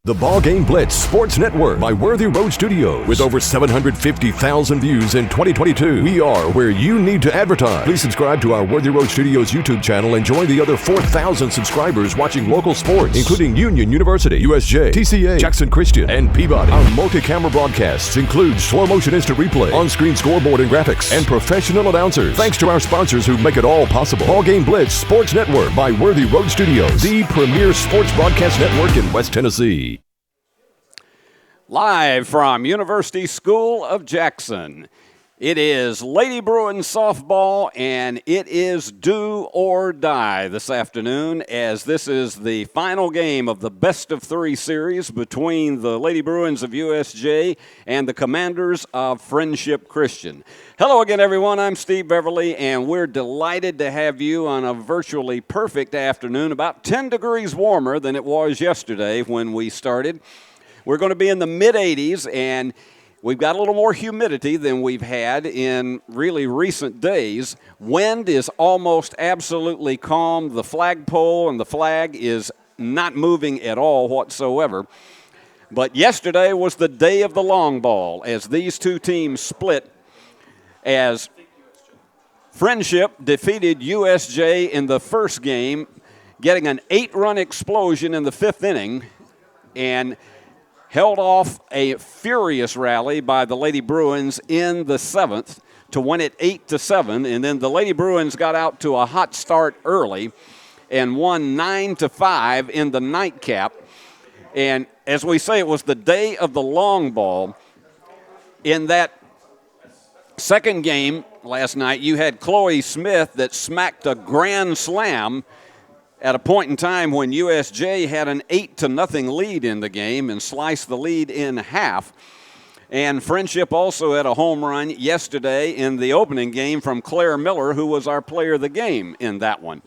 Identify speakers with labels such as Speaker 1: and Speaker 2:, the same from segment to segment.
Speaker 1: The BallGame Blitz Sports Network by Worthy Road Studios. With over 750,000 views in 2022, we are where you need to advertise. Please subscribe to our Worthy Road Studios YouTube channel and join the other 4,000 subscribers watching local sports, including Union University, USJ, TCA, Jackson Christian, and Peabody. Our multi-camera broadcasts include slow motion instant replay, on-screen scoreboard and graphics, and professional announcers. Thanks to our sponsors who make it all possible. BallGame Blitz Sports Network by Worthy Road Studios, the premier sports broadcast network in West Tennessee.
Speaker 2: Live from University School of Jackson, it is Lady Bruins softball, and it is do or die this afternoon, as this is the final game of the best-of-3 series between the Lady Bruins of USJ and the Commanders of Friendship Christian. Hello again, everyone. I'm Steve Beverly, and we're delighted to have you on a virtually perfect afternoon, about 10 degrees warmer than it was yesterday when we started. We're going to be in the mid-80s, and we've got a little more humidity than we've had in really recent days. Wind is almost absolutely calm. The flagpole and the flag is not moving at all whatsoever. But yesterday was the day of the long ball, as these two teams split, as Friendship defeated USJ in the first game, getting an 8-run explosion in the 5th inning, and held off a furious rally by the Lady Bruins in the 7th to win it 8-7, and then the Lady Bruins got out to a hot start early and won 9-5 in the nightcap. And as we say, it was the day of the long ball. In that second game last night, you had Chloe Smith that smacked a grand slam at a point in time when USJ had an 8-0 lead in the game and sliced the lead in half. And Friendship also had a home run yesterday in the opening game from Claire Miller, who was our player of the game in that one.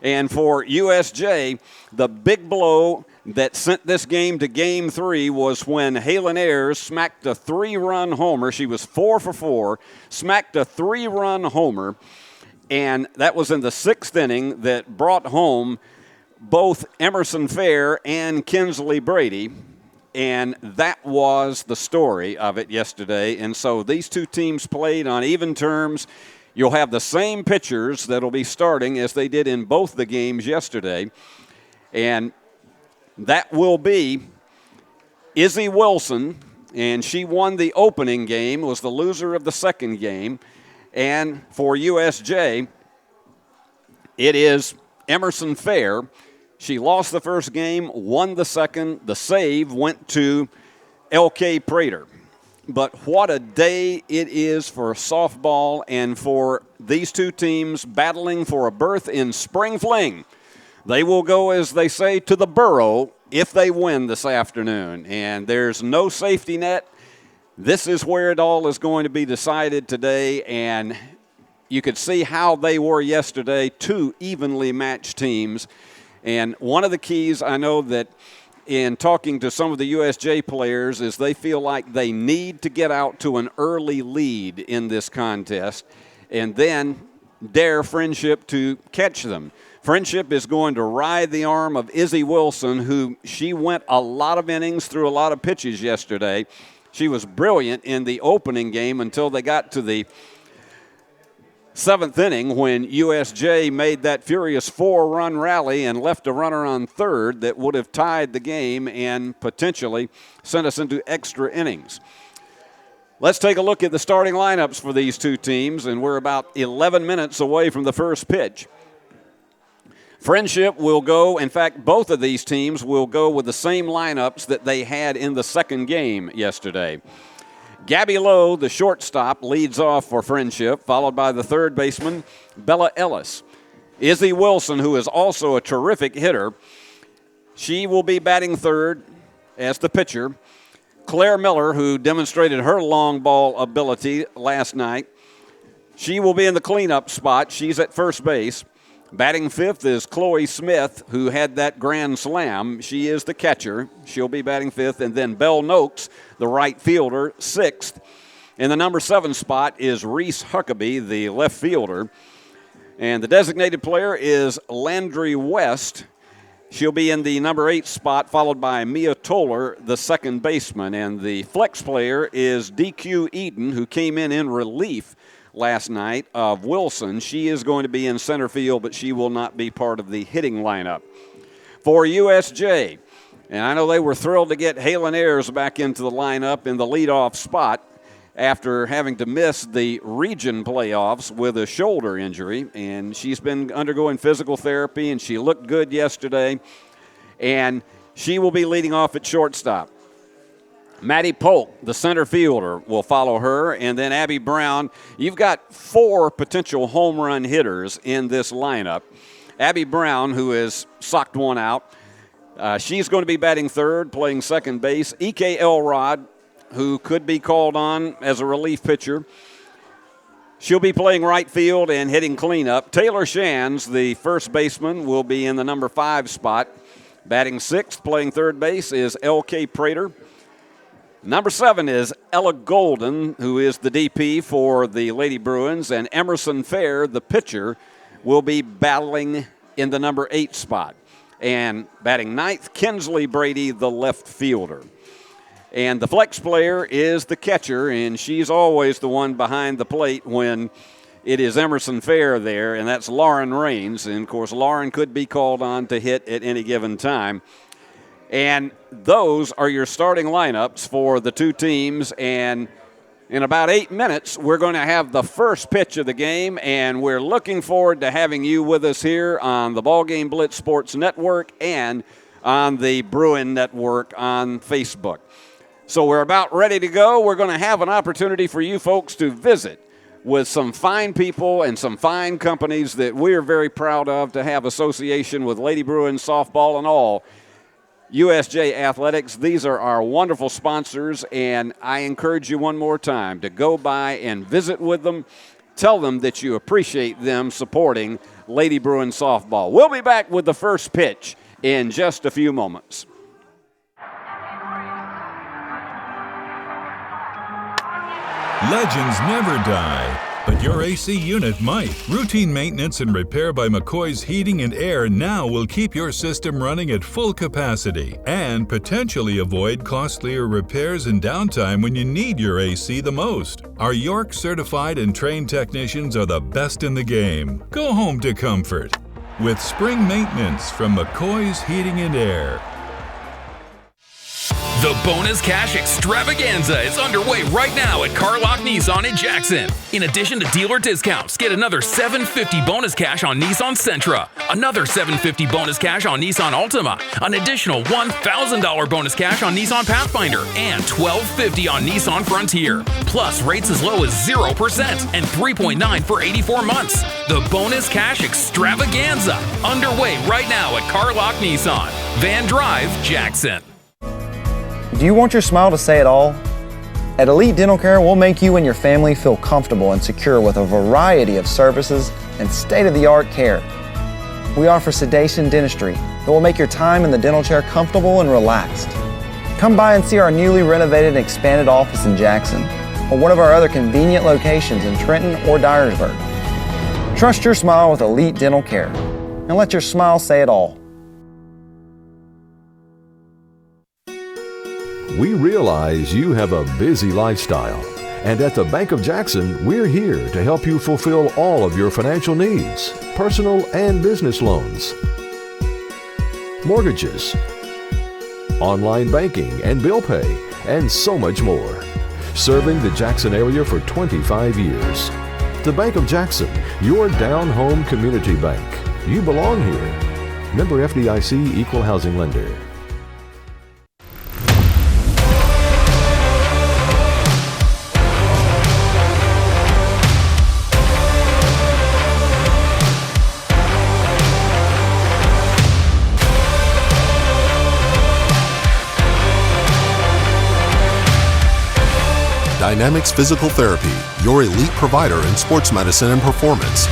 Speaker 2: And for USJ, the big blow that sent this game to Game 3 was when Halen Ayers smacked a 3-run homer. She was 4 for 4, smacked a 3-run homer. And that was in the 6th inning that brought home both Emerson Fair and Kinsley Brady. And that was the story of it yesterday. And so these two teams played on even terms. You'll have the same pitchers that will be starting as they did in both the games yesterday. And that will be Izzy Wilson, and she won the opening game, was the loser of the second game. And for USJ, it is Emerson Fair. She lost the first game, won the second. The save went to L.K. Prater. But what a day it is for softball and for these two teams battling for a berth in Spring Fling. They will go, as they say, to the Burrow if they win this afternoon. And there's no safety net. This is where it all is going to be decided today, and you could see how they were yesterday, two evenly matched teams. And one of the keys I know that in talking to some of the USJ players is they feel like they need to get out to an early lead in this contest and then dare Friendship to catch them. Friendship is going to ride the arm of Izzy Wilson, who she went a lot of innings through a lot of pitches yesterday. She was brilliant in the opening game until they got to the 7th inning when USJ made that furious 4-run rally and left a runner on third that would have tied the game and potentially sent us into extra innings. Let's take a look at the starting lineups for these two teams, and we're about 11 minutes away from the first pitch. Friendship will go, in fact, both of these teams will go with the same lineups that they had in the second game yesterday. Gabby Lowe, the shortstop, leads off for Friendship, followed by the third baseman, Bella Ellis. Izzy Wilson, who is also a terrific hitter, she will be batting third as the pitcher. Claire Miller, who demonstrated her long ball ability last night, she will be in the cleanup spot. She's at first base. Batting fifth is Chloe Smith, who had that grand slam. She is the catcher. She'll be batting fifth. And then Belle Noakes, the right fielder, sixth. In the number 7 spot is Reese Huckabee, the left fielder. And the designated player is Landry West. She'll be in the number 8 spot, followed by Mia Toller, the second baseman. And the flex player is DQ Eden, who came in relief last night of Wilson. She is going to be in center field, but she will not be part of the hitting lineup. For USJ, and I know they were thrilled to get Halen Ayers back into the lineup in the leadoff spot after having to miss the region playoffs with a shoulder injury. And she's been undergoing physical therapy, and she looked good yesterday. And she will be leading off at shortstop. Maddie Polk, the center fielder, will follow her. And then Abby Brown. You've got 4 potential home run hitters in this lineup. Abby Brown, who has socked one out, she's going to be batting third, playing second base. E.K. Elrod, who could be called on as a relief pitcher, she'll be playing right field and hitting cleanup. Taylor Shands, the first baseman, will be in the number 5 spot. Batting sixth, playing third base, is L.K. Prater. Number 7 is Ella Golden, who is the DP for the Lady Bruins, and Emerson Fair, the pitcher, will be battling in the number 8 spot. And batting ninth, Kinsley Brady, the left fielder. And the flex player is the catcher, and she's always the one behind the plate when it is Emerson Fair there, and that's Lauren Raines. And, of course, Lauren could be called on to hit at any given time. And those are your starting lineups for the two teams. And in about 8 minutes, we're going to have the first pitch of the game, and we're looking forward to having you with us here on the BallGame Blitz Sports Network and on the Bruin Network on Facebook. So we're about ready to go. We're going to have an opportunity for you folks to visit with some fine people and some fine companies that we're very proud of to have association with Lady Bruins softball and all USJ Athletics. These are our wonderful sponsors, and I encourage you one more time to go by and visit with them. Tell them that you appreciate them supporting Lady Bruins softball. We'll be back with the first pitch in just a few moments.
Speaker 3: Legends never die, but your AC unit might. Routine maintenance and repair by McCoy's Heating and Air now will keep your system running at full capacity and potentially avoid costlier repairs and downtime when you need your AC the most. Our York certified and trained technicians are the best in the game. Go home to comfort with spring maintenance from McCoy's Heating and Air.
Speaker 4: The Bonus Cash Extravaganza is underway right now at Carlock Nissan in Jackson. In addition to dealer discounts, get another $750 bonus cash on Nissan Sentra, another $750 bonus cash on Nissan Altima, an additional $1,000 bonus cash on Nissan Pathfinder, and $1,250 on Nissan Frontier. Plus rates as low as 0% and 3.9 for 84 months. The Bonus Cash Extravaganza, underway right now at Carlock Nissan, Van Drive, Jackson.
Speaker 5: Do you want your smile to say it all? At Elite Dental Care, we'll make you and your family feel comfortable and secure with a variety of services and state-of-the-art care. We offer sedation dentistry that will make your time in the dental chair comfortable and relaxed. Come by and see our newly renovated and expanded office in Jackson or one of our other convenient locations in Trenton or Dyersburg. Trust your smile with Elite Dental Care and let your smile say it all.
Speaker 1: We realize you have a busy lifestyle, and at the Bank of Jackson, we're here to help you fulfill all of your financial needs, personal and business loans, mortgages, online banking and bill pay, and so much more. Serving the Jackson area for 25 years. The Bank of Jackson, your down-home community bank. You belong here. Member FDIC, Equal Housing Lender.
Speaker 6: Dynamics Physical Therapy, your elite provider in sports medicine and performance.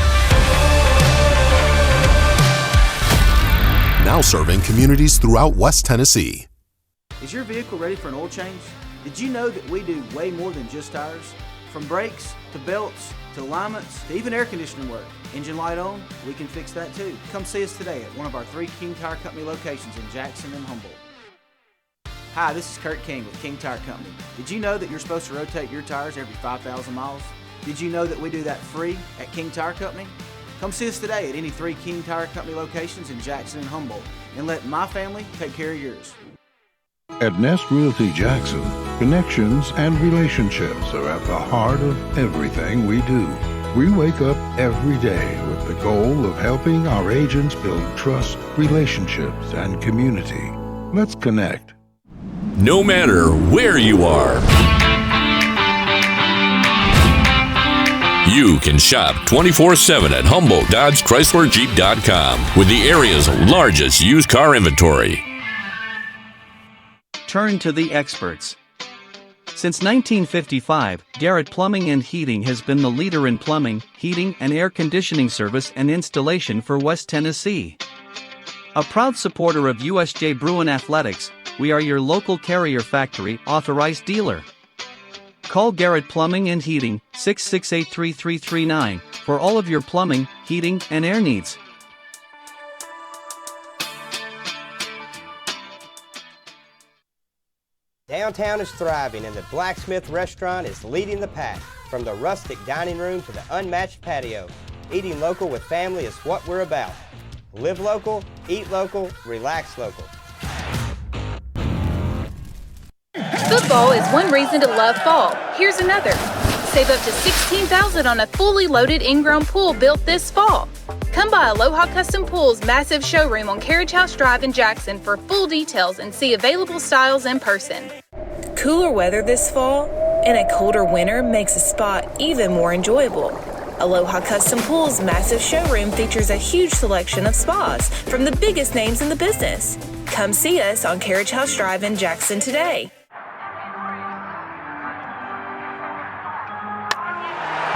Speaker 6: Now serving communities throughout West Tennessee.
Speaker 7: Is your vehicle ready for an oil change? Did you know that we do way more than just tires? From brakes to belts to alignments to even air conditioning work. Engine light on, we can fix that too. Come see us today at one of our 3 King Tire Company locations in Jackson and Humboldt. Hi, this is Kurt King with King Tire Company. Did you know that you're supposed to rotate your tires every 5,000 miles? Did you know that we do that free at King Tire Company? Come see us today at any 3 King Tire Company locations in Jackson and Humboldt and let my family take care of yours.
Speaker 8: At Nest Realty Jackson, connections and relationships are at the heart of everything we do. We wake up every day with the goal of helping our agents build trust, relationships, and community. Let's connect.
Speaker 9: No matter where you are, you can shop 24/7 at HumboldtDodgeChryslerJeep.com with the area's largest used car inventory.
Speaker 10: Turn to the experts. Since 1955, Garrett Plumbing and Heating has been the leader in plumbing, heating, and air conditioning service and installation for West Tennessee. A proud supporter of USJ Bruin Athletics, we are your local Carrier Factory authorized dealer. Call Garrett Plumbing and Heating 668-3339 for all of your plumbing, heating, and air needs.
Speaker 11: Downtown is thriving and the Blacksmith Restaurant is leading the pack. From the rustic dining room to the unmatched patio, eating local with family is what we're about. Live local, eat local, relax local.
Speaker 12: Football is one reason to love fall. Here's another. Save up to $16,000 on a fully loaded in-ground pool built this fall. Come by Aloha Custom Pool's massive showroom on Carriage House Drive in Jackson for full details and see available styles in person.
Speaker 13: Cooler weather this fall and a colder winter makes a spa even more enjoyable. Aloha Custom Pool's massive showroom features a huge selection of spas from the biggest names in the business. Come see us on Carriage House Drive in Jackson today.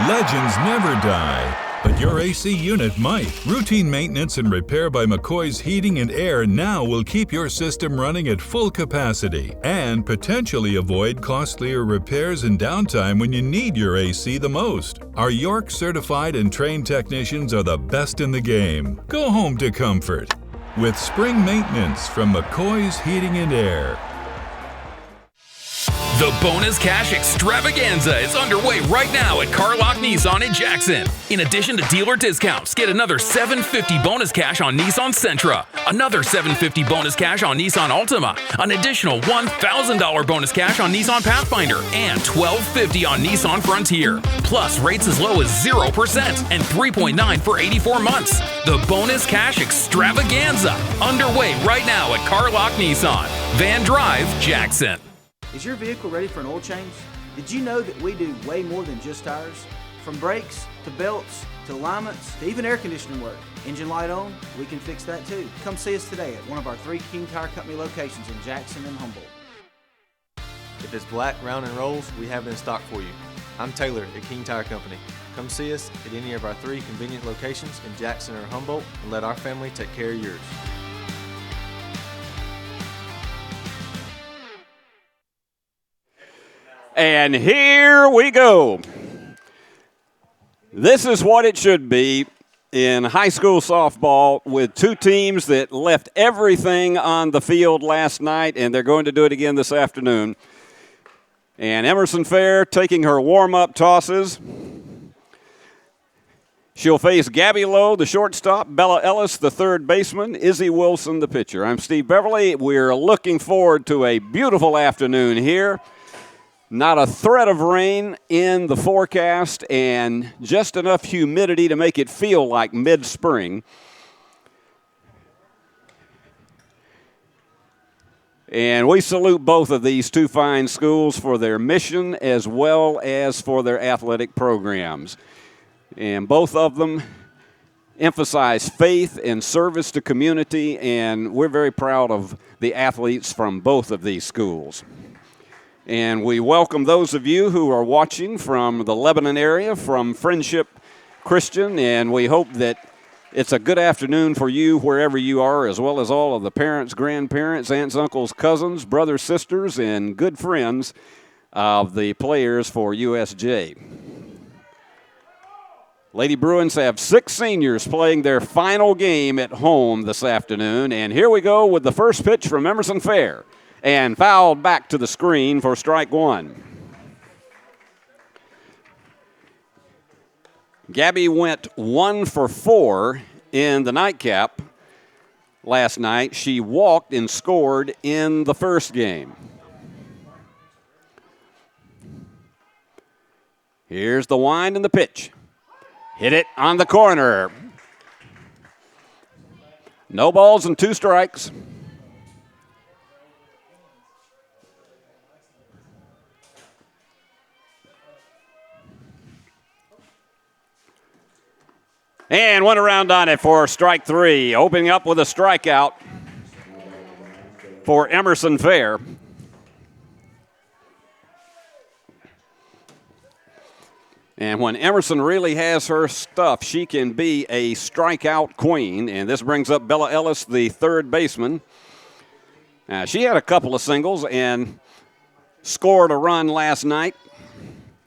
Speaker 3: Legends never die, but your AC unit might. Routine maintenance and repair by McCoy's Heating and Air now will keep your system running at full capacity and potentially avoid costlier repairs and downtime when you need your AC the most. Our York certified and trained technicians are the best in the game. Go home to comfort with spring maintenance from McCoy's Heating and Air.
Speaker 4: The Bonus Cash Extravaganza is underway right now at Carlock Nissan in Jackson. In addition to dealer discounts, get another $750 bonus cash on Nissan Sentra, another $750 bonus cash on Nissan Altima, an additional $1,000 bonus cash on Nissan Pathfinder, and $1,250 on Nissan Frontier. Plus rates as low as 0% and 3.9 for 84 months. The Bonus Cash Extravaganza underway right now at Carlock Nissan, Van Drive, Jackson.
Speaker 7: Is your vehicle ready for an oil change? Did you know that we do way more than just tires? From brakes to belts to alignments to even air conditioning work. Engine light on, we can fix that too. Come see us today at one of our 3 King Tire Company locations in Jackson and Humboldt.
Speaker 14: If it's black, round, and rolls, we have it in stock for you. I'm Taylor at King Tire Company. Come see us at any of our 3 convenient locations in Jackson or Humboldt and let our family take care of yours.
Speaker 2: And here we go. This is what it should be in high school softball with 2 teams that left everything on the field last night, and they're going to do it again this afternoon. And Emerson Fair taking her warm-up tosses. She'll face Gabby Lowe, the shortstop, Bella Ellis, the third baseman, Izzy Wilson, the pitcher. I'm Steve Beverly. We're looking forward to a beautiful afternoon here. Not a threat of rain in the forecast and just enough humidity to make it feel like mid-spring. And we salute both of these 2 fine schools for their mission as well as for their athletic programs. And both of them emphasize faith and service to community, and we're very proud of the athletes from both of these schools. And we welcome those of you who are watching from the Lebanon area, from Friendship Christian, and we hope that it's a good afternoon for you wherever you are, as well as all of the parents, grandparents, aunts, uncles, cousins, brothers, sisters, and good friends of the players for USJ. Lady Bruins have 6 seniors playing their final game at home this afternoon. And here we go with the first pitch from Emerson Fair. And fouled back to the screen for strike 1. Gabby went 1 for 4 in the nightcap last night. She walked and scored in the first game. Here's the wind and the pitch. Hit it on the corner. No balls and 2 strikes. And went around on it for strike 3. Opening up with a strikeout for Emerson Fair. And when Emerson really has her stuff, she can be a strikeout queen. And this brings up Bella Ellis, the third baseman. She had a couple of singles and scored a run last night.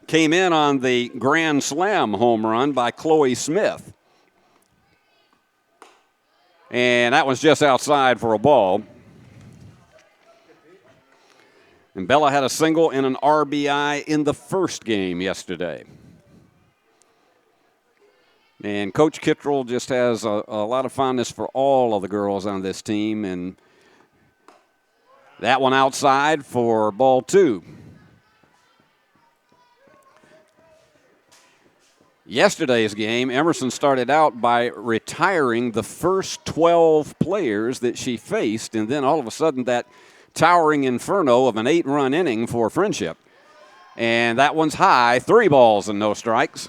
Speaker 2: Came in on the grand slam home run by Chloe Smith. And that was just outside for a ball. And Bella had a single and an RBI in the first game yesterday. And Coach Kittrell just has a lot of fondness for all of the girls on this team. And that one outside for ball 2. Yesterday's game, Emerson started out by retiring the first 12 players that she faced. And then all of a sudden that towering inferno of an 8-run inning for Friendship. And that one's high, 3 balls and no strikes.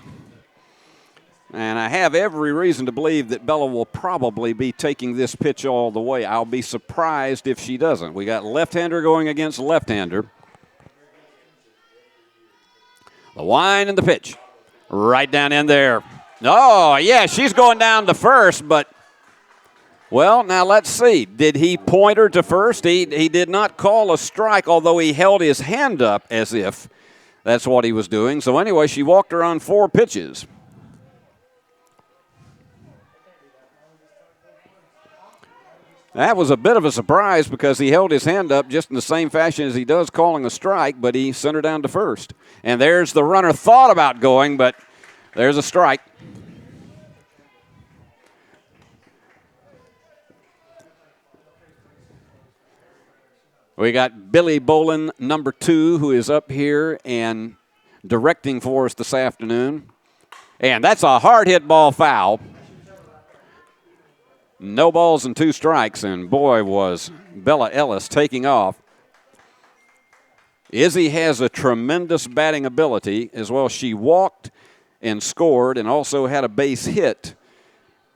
Speaker 2: And I have every reason to believe that Bella will probably be taking this pitch all the way. I'll be surprised if she doesn't. We got left-hander going against left-hander. The wind and the pitch. Right down in there. Oh, yeah, she's going down to first, but, well, now let's see. Did he point her to first? He did not call a strike, although he held his hand up as if that's what he was doing. So anyway, she walked her on 4 pitches. That was a bit of a surprise because he held his hand up just in the same fashion as he does calling a strike, but he sent her down to first. And there's the runner thought about going, but there's a strike. We got Billy Bolin, number 2, who is up here and directing for us this afternoon. And that's a hard hit ball foul. No balls and 2 strikes, and boy, was Bella Ellis taking off. Izzy has a tremendous batting ability as well. She walked and scored and also had a base hit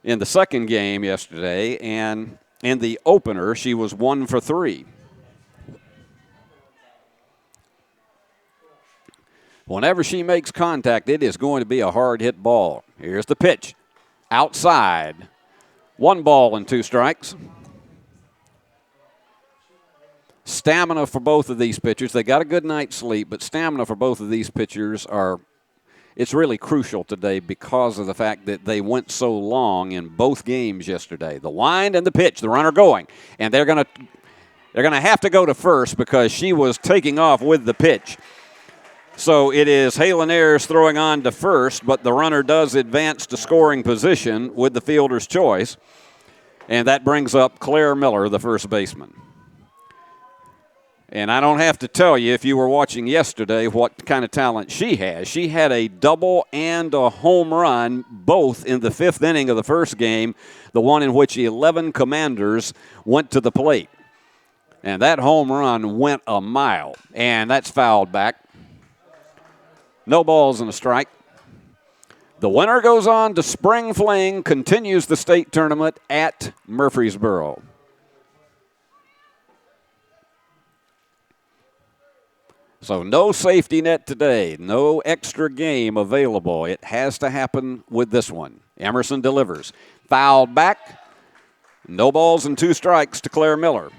Speaker 2: in the second game yesterday, and in the opener, she was 1 for 3. Whenever she makes contact, it is going to be a hard hit ball. Here's the pitch. Outside. 1 ball and 2 strikes. Stamina for both of these pitchers. They got a good night's sleep, but stamina for both of these pitchers it's really crucial today because of the fact that they went so long in both games yesterday. The wind and the pitch, the runner going. And they're going to have to go to first because she was taking off with the pitch. So it is Halen Ayers throwing on to first, but the runner does advance to scoring position with the fielder's choice. And that brings up Claire Miller, the first baseman. And I don't have to tell you, if you were watching yesterday, what kind of talent she has. She had a double and a home run, both in the 5th inning of the first game, the one in which 11 Commanders went to the plate. And that home run went a mile, and that's fouled back. No balls and a strike. The winner goes on to Spring Fling, continues the state tournament at Murfreesboro. So no safety net today, no extra game available. It has to happen with this one. Emerson delivers. Fouled back. No balls and 2 strikes to Claire Miller.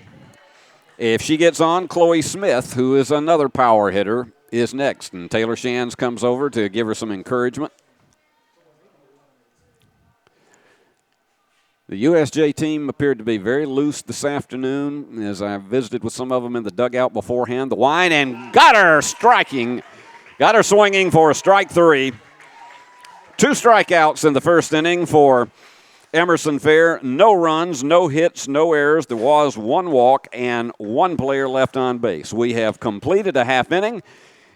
Speaker 2: If she gets on, Chloe Smith, who is another power hitter, is next, and Taylor Shands comes over to give her some encouragement. The USJ team appeared to be very loose this afternoon as I visited with some of them in the dugout beforehand. The wind, and got her striking. Got her swinging for a strike 3. 2 strikeouts in the first inning for Emerson Fair. No runs, no hits, no errors. There was 1 walk and 1 player left on base. We have completed a half inning.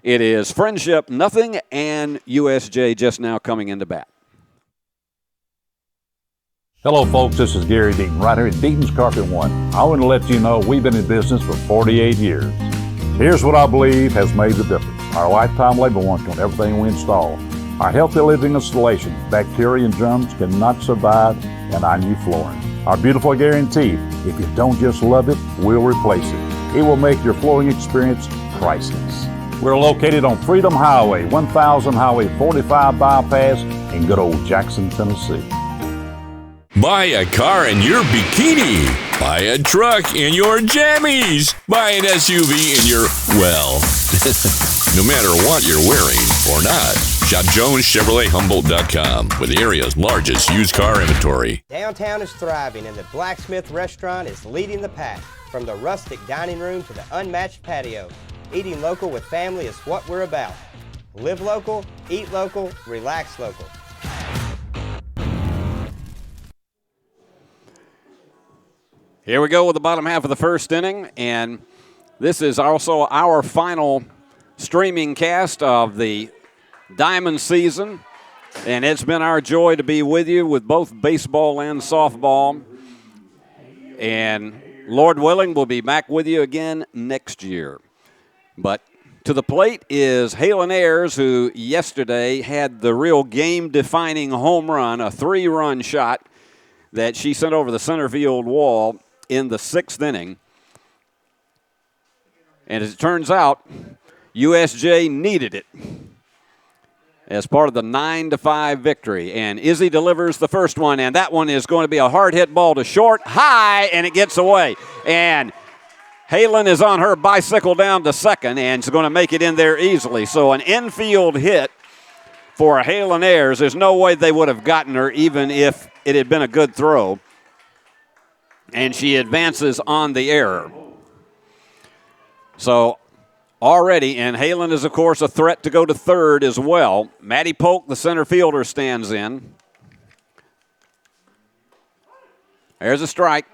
Speaker 2: It is Friendship nothing and USJ just now coming into bat.
Speaker 15: Hello folks, this is Gary Deaton right here at Deaton's Carpet One. I want to let you know we've been in business for 48 years. Here's what I believe has made the difference. Our lifetime labor warranty on everything we install. Our healthy living installation, bacteria and germs cannot survive in our new flooring. Our beautiful guarantee, if you don't just love it, we'll replace it. It will make your flooring experience priceless. We're located on Freedom Highway, 1000 Highway 45 bypass in good old Jackson, Tennessee.
Speaker 9: Buy a car in your bikini. Buy a truck in your jammies. Buy an SUV in your, well, no matter what you're wearing or not. Shop JonesChevroletHumboldt.com with the area's largest used car inventory.
Speaker 11: Downtown is thriving and the Blacksmith Restaurant is leading the pack. From the rustic dining room to the unmatched patio, eating local with family is what we're about. Live local, eat local, relax local.
Speaker 2: Here we go with the bottom half of the first inning, and this is also our final streaming cast of the Diamond season, and it's been our joy to be with you with both baseball and softball, and Lord willing, we'll be back with you again next year. But to the plate is Halen Ayers, who yesterday had the real game-defining home run, a 3-run shot that she sent over the center field wall in the 6th inning. And as it turns out, USJ needed it as part of the 9-5 victory. And Izzy delivers the first one, and that one is going to be a hard hit ball to short, high, and it gets away. And Halen is on her bicycle down to second, and is going to make it in there easily. So an infield hit for Halen Ayers. There's no way they would have gotten her even if it had been a good throw. And she advances on the error. So already, and Halen is, of course, a threat to go to third as well. Maddie Polk, the center fielder, stands in. There's a strike.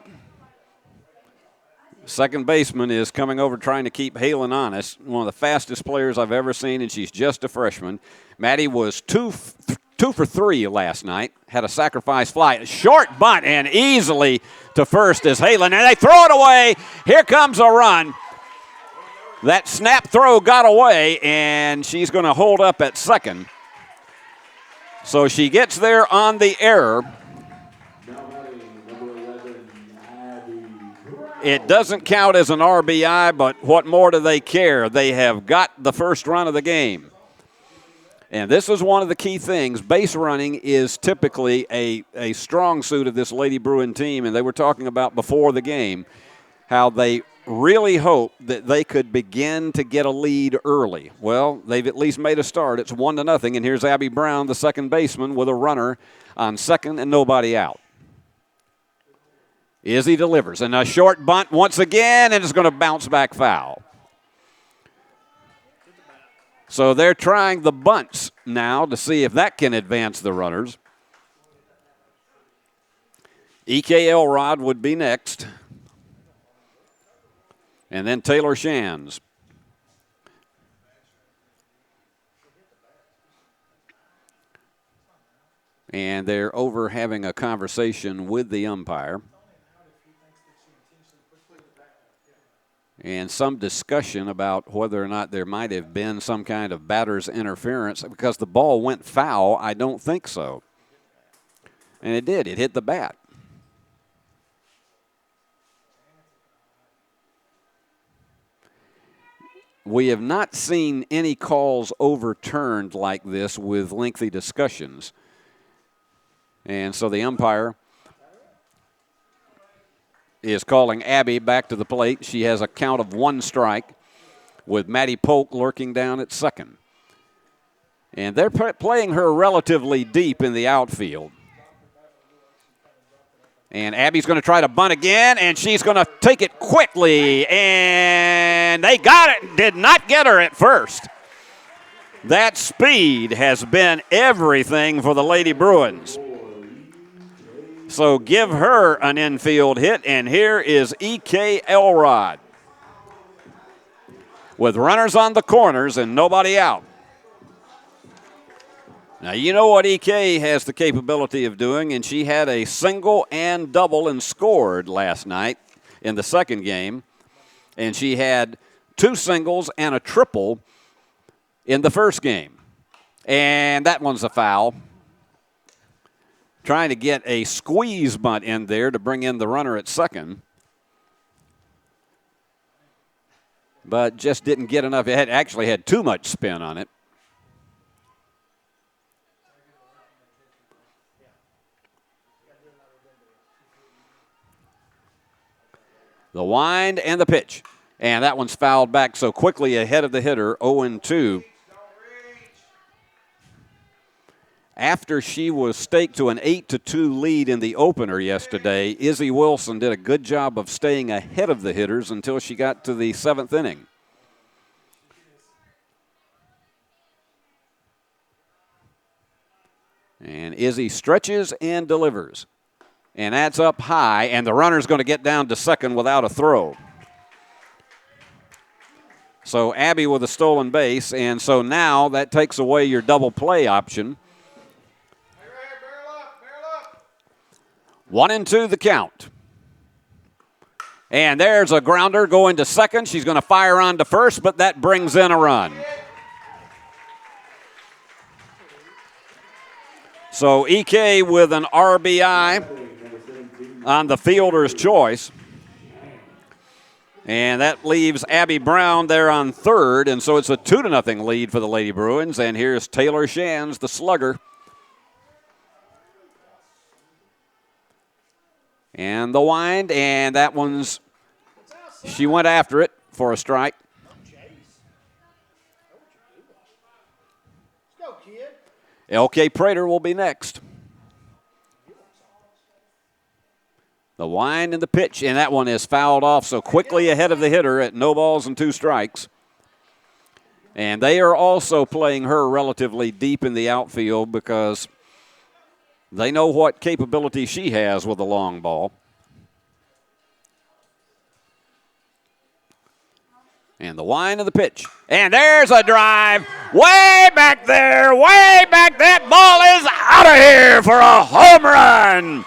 Speaker 2: Second baseman is coming over trying to keep Halen honest. One of the fastest players I've ever seen, and she's just a freshman. Maddie was 2 for 3 last night. Had a sacrifice fly. Short bunt and easily to first is Halen. And they throw it away. Here comes a run. That snap throw got away, and she's going to hold up at second. So she gets there on the error. It doesn't count as an RBI, but what more do they care? They have got the first run of the game. And this is one of the key things. Base running is typically a strong suit of this Lady Bruin team, and they were talking about before the game how they really hope that they could begin to get a lead early. Well, they've at least made a start. It's 1-0, and here's Abby Brown, the second baseman, with a runner on second and nobody out. Izzy delivers, and a short bunt once again, and it's going to bounce back foul. So they're trying the bunts now to see if that can advance the runners. E.K. Elrod would be next. And then Taylor Shands. And they're over having a conversation with the umpire. And some discussion about whether or not there might have been some kind of batter's interference. Because the ball went foul, I don't think so. And it did. It hit the bat. We have not seen any calls overturned like this with lengthy discussions. And so the umpire is calling Abby back to the plate. She has a count of 1 strike. with Maddie Polk lurking down at second. And they're playing her relatively deep in the outfield. And Abby's going to try to bunt again, and she's going to take it quickly. And they got it. Did not get her at first. That speed has been everything for the Lady Bruins. So give her an infield hit, and here is E.K. Elrod with runners on the corners and nobody out. Now, you know what E.K. has the capability of doing, and she had a single and double and scored last night in the second game, and she had 2 singles and a triple in the first game. And that one's a foul. Trying to get a squeeze bunt in there to bring in the runner at second. But just didn't get enough. It actually had too much spin on it. The wind and the pitch. And that one's fouled back so quickly ahead of the hitter, 0-2. After she was staked to an 8-2 lead in the opener yesterday, Izzy Wilson did a good job of staying ahead of the hitters until she got to the 7th inning. And Izzy stretches and delivers. And that's up high, and the runner's going to get down to second without a throw. So Abby with a stolen base, and so now that takes away your double play option. 1-2 the count. And there's a grounder going to second. She's going to fire on to first, but that brings in a run. So EK with an RBI on the fielder's choice. And that leaves Abby Brown there on third, and so it's a 2-0 lead for the Lady Bruins. And here's Taylor Shands, the slugger. And the wind, and that one's, she went after it for a strike. LK Prater will be next. The wind and the pitch, and that one is fouled off so quickly ahead of the hitter at 0 strikes. And they are also playing her relatively deep in the outfield because they know what capability she has with a long ball. And the wind of the pitch. And there's a drive way back there, way back. That ball is out of here for a home run.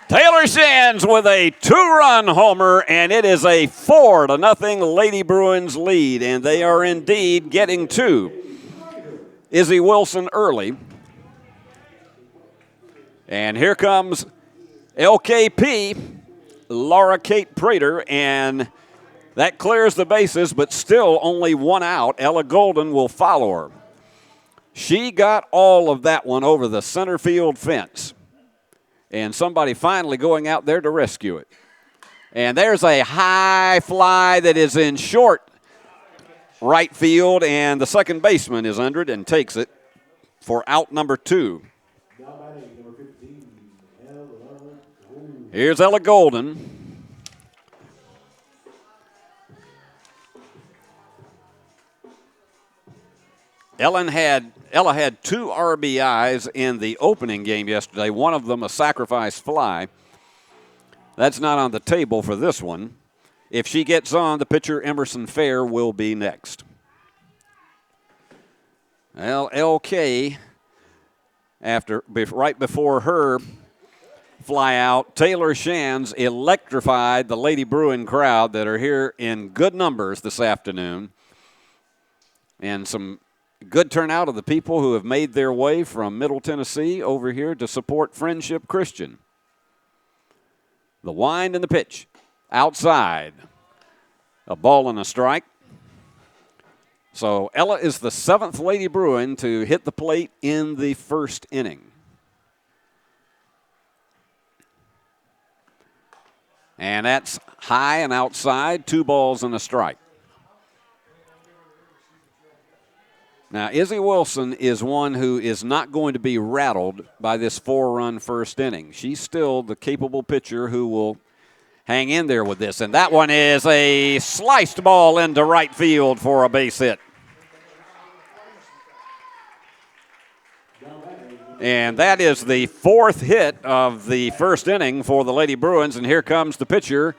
Speaker 2: Taylor Shands with a 2-run homer, and it is a 4-0 Lady Bruins lead, and they are indeed getting to Izzy Wilson early. And here comes LKP, Laura Kate Prater, and that clears the bases, but still only one out. Ella Golden will follow her. She got all of that one over the center field fence. And somebody finally going out there to rescue it. And there's a high fly that is in short right field, and the second baseman is under it and takes it for out number 2. Here's Ella Golden. Ella had 2 RBIs in the opening game yesterday, one of them a sacrifice fly. That's not on the table for this one. If she gets on, the pitcher Emerson Fair will be next. Well, LK, right before her fly out, Taylor Shands electrified the Lady Bruin crowd that are here in good numbers this afternoon. And some good turnout of the people who have made their way from Middle Tennessee over here to support Friendship Christian. The wind and the pitch. Outside. A ball and a strike. So Ella is the 7th Lady Bruin to hit the plate in the first inning. And that's high and outside, 2 balls and a strike. Now, Izzy Wilson is one who is not going to be rattled by this 4-run first inning. She's still the capable pitcher who will hang in there with this. And that one is a sliced ball into right field for a base hit. And that is the 4th hit of the first inning for the Lady Bruins. And here comes the pitcher,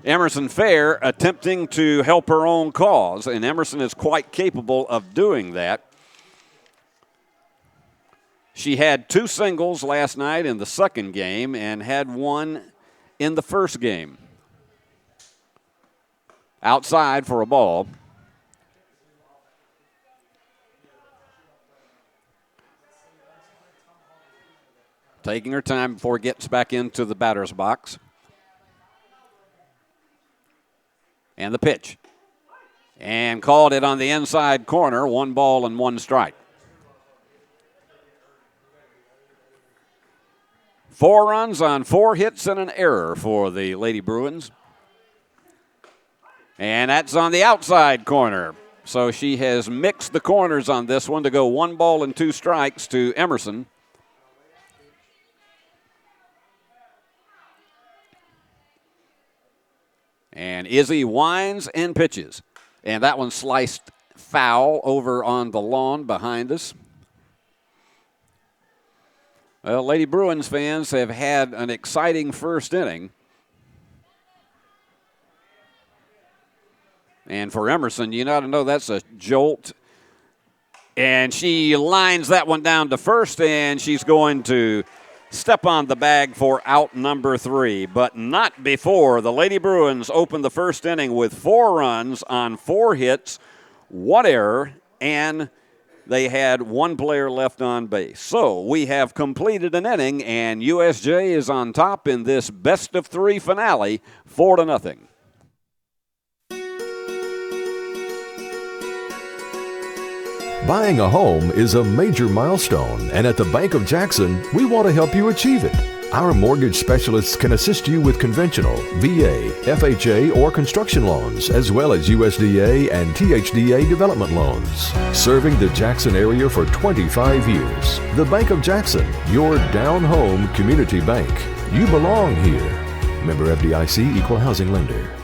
Speaker 2: Emerson Fair, attempting to help her own cause. And Emerson is quite capable of doing that. She had 2 singles last night in the second game and had 1 in the first game. Outside for a ball. Taking her time before it gets back into the batter's box. And the pitch. And called it on the inside corner, 1 ball and 1 strike. 4 runs on 4 hits and an error for the Lady Bruins. And that's on the outside corner. So she has mixed the corners on this one to go 1 ball and 2 strikes to Emerson. And Izzy winds and pitches. And that one sliced foul over on the lawn behind us. Well, Lady Bruins fans have had an exciting first inning. And for Emerson, you got to know that's a jolt. And she lines that one down to first, and she's going to step on the bag for out number 3, but not before the Lady Bruins opened the first inning with 4 runs on 4 hits, 1 error, and they had 1 player left on base. So we have completed an inning, and USJ is on top in this best-of-3 finale, 4-0.
Speaker 1: Buying a home is a major milestone, and at the Bank of Jackson, we want to help you achieve it. Our mortgage specialists can assist you with conventional, VA, FHA, or construction loans, as well as USDA and THDA development loans. Serving the Jackson area for 25 years. The Bank of Jackson, your down-home community bank. You belong here. Member FDIC, Equal Housing Lender.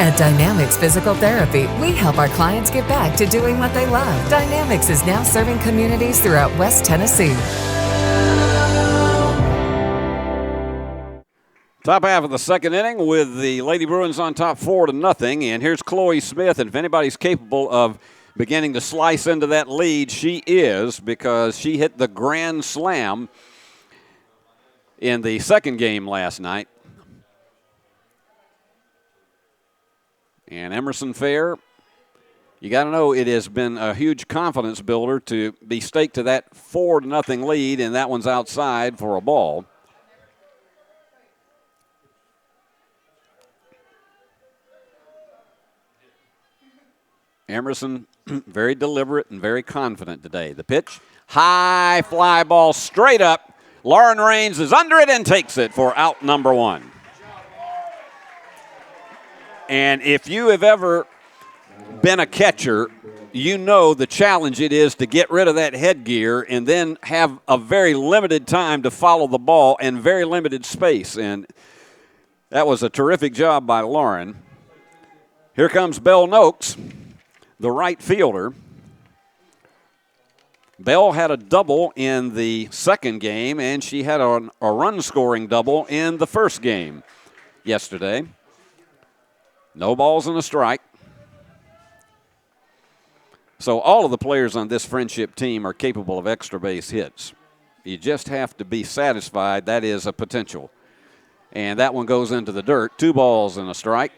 Speaker 16: At Dynamics Physical Therapy, we help our clients get back to doing what they love. Dynamics is now serving communities throughout West Tennessee.
Speaker 2: Top half of the second inning with the Lady Bruins on top 4-0. And here's Chloe Smith. And if anybody's capable of beginning to slice into that lead, she is, because she hit the grand slam in the second game last night. And Emerson Fair, you got to know it has been a huge confidence builder to be staked to that 4-0 lead, and that one's outside for a ball. Emerson, very deliberate and very confident today. The pitch, high fly ball straight up. Lauren Raines is under it and takes it for out number 1. And if you have ever been a catcher, you know the challenge it is to get rid of that headgear and then have a very limited time to follow the ball and very limited space. And that was a terrific job by Lauren. Here comes Belle Noakes, the right fielder. Belle had a double in the second game, and she had a run-scoring double in the first game yesterday. No balls and a strike. So all of the players on this friendship team are capable of extra base hits. You just have to be satisfied that is a potential. And that one goes into the dirt. 2 balls and a strike.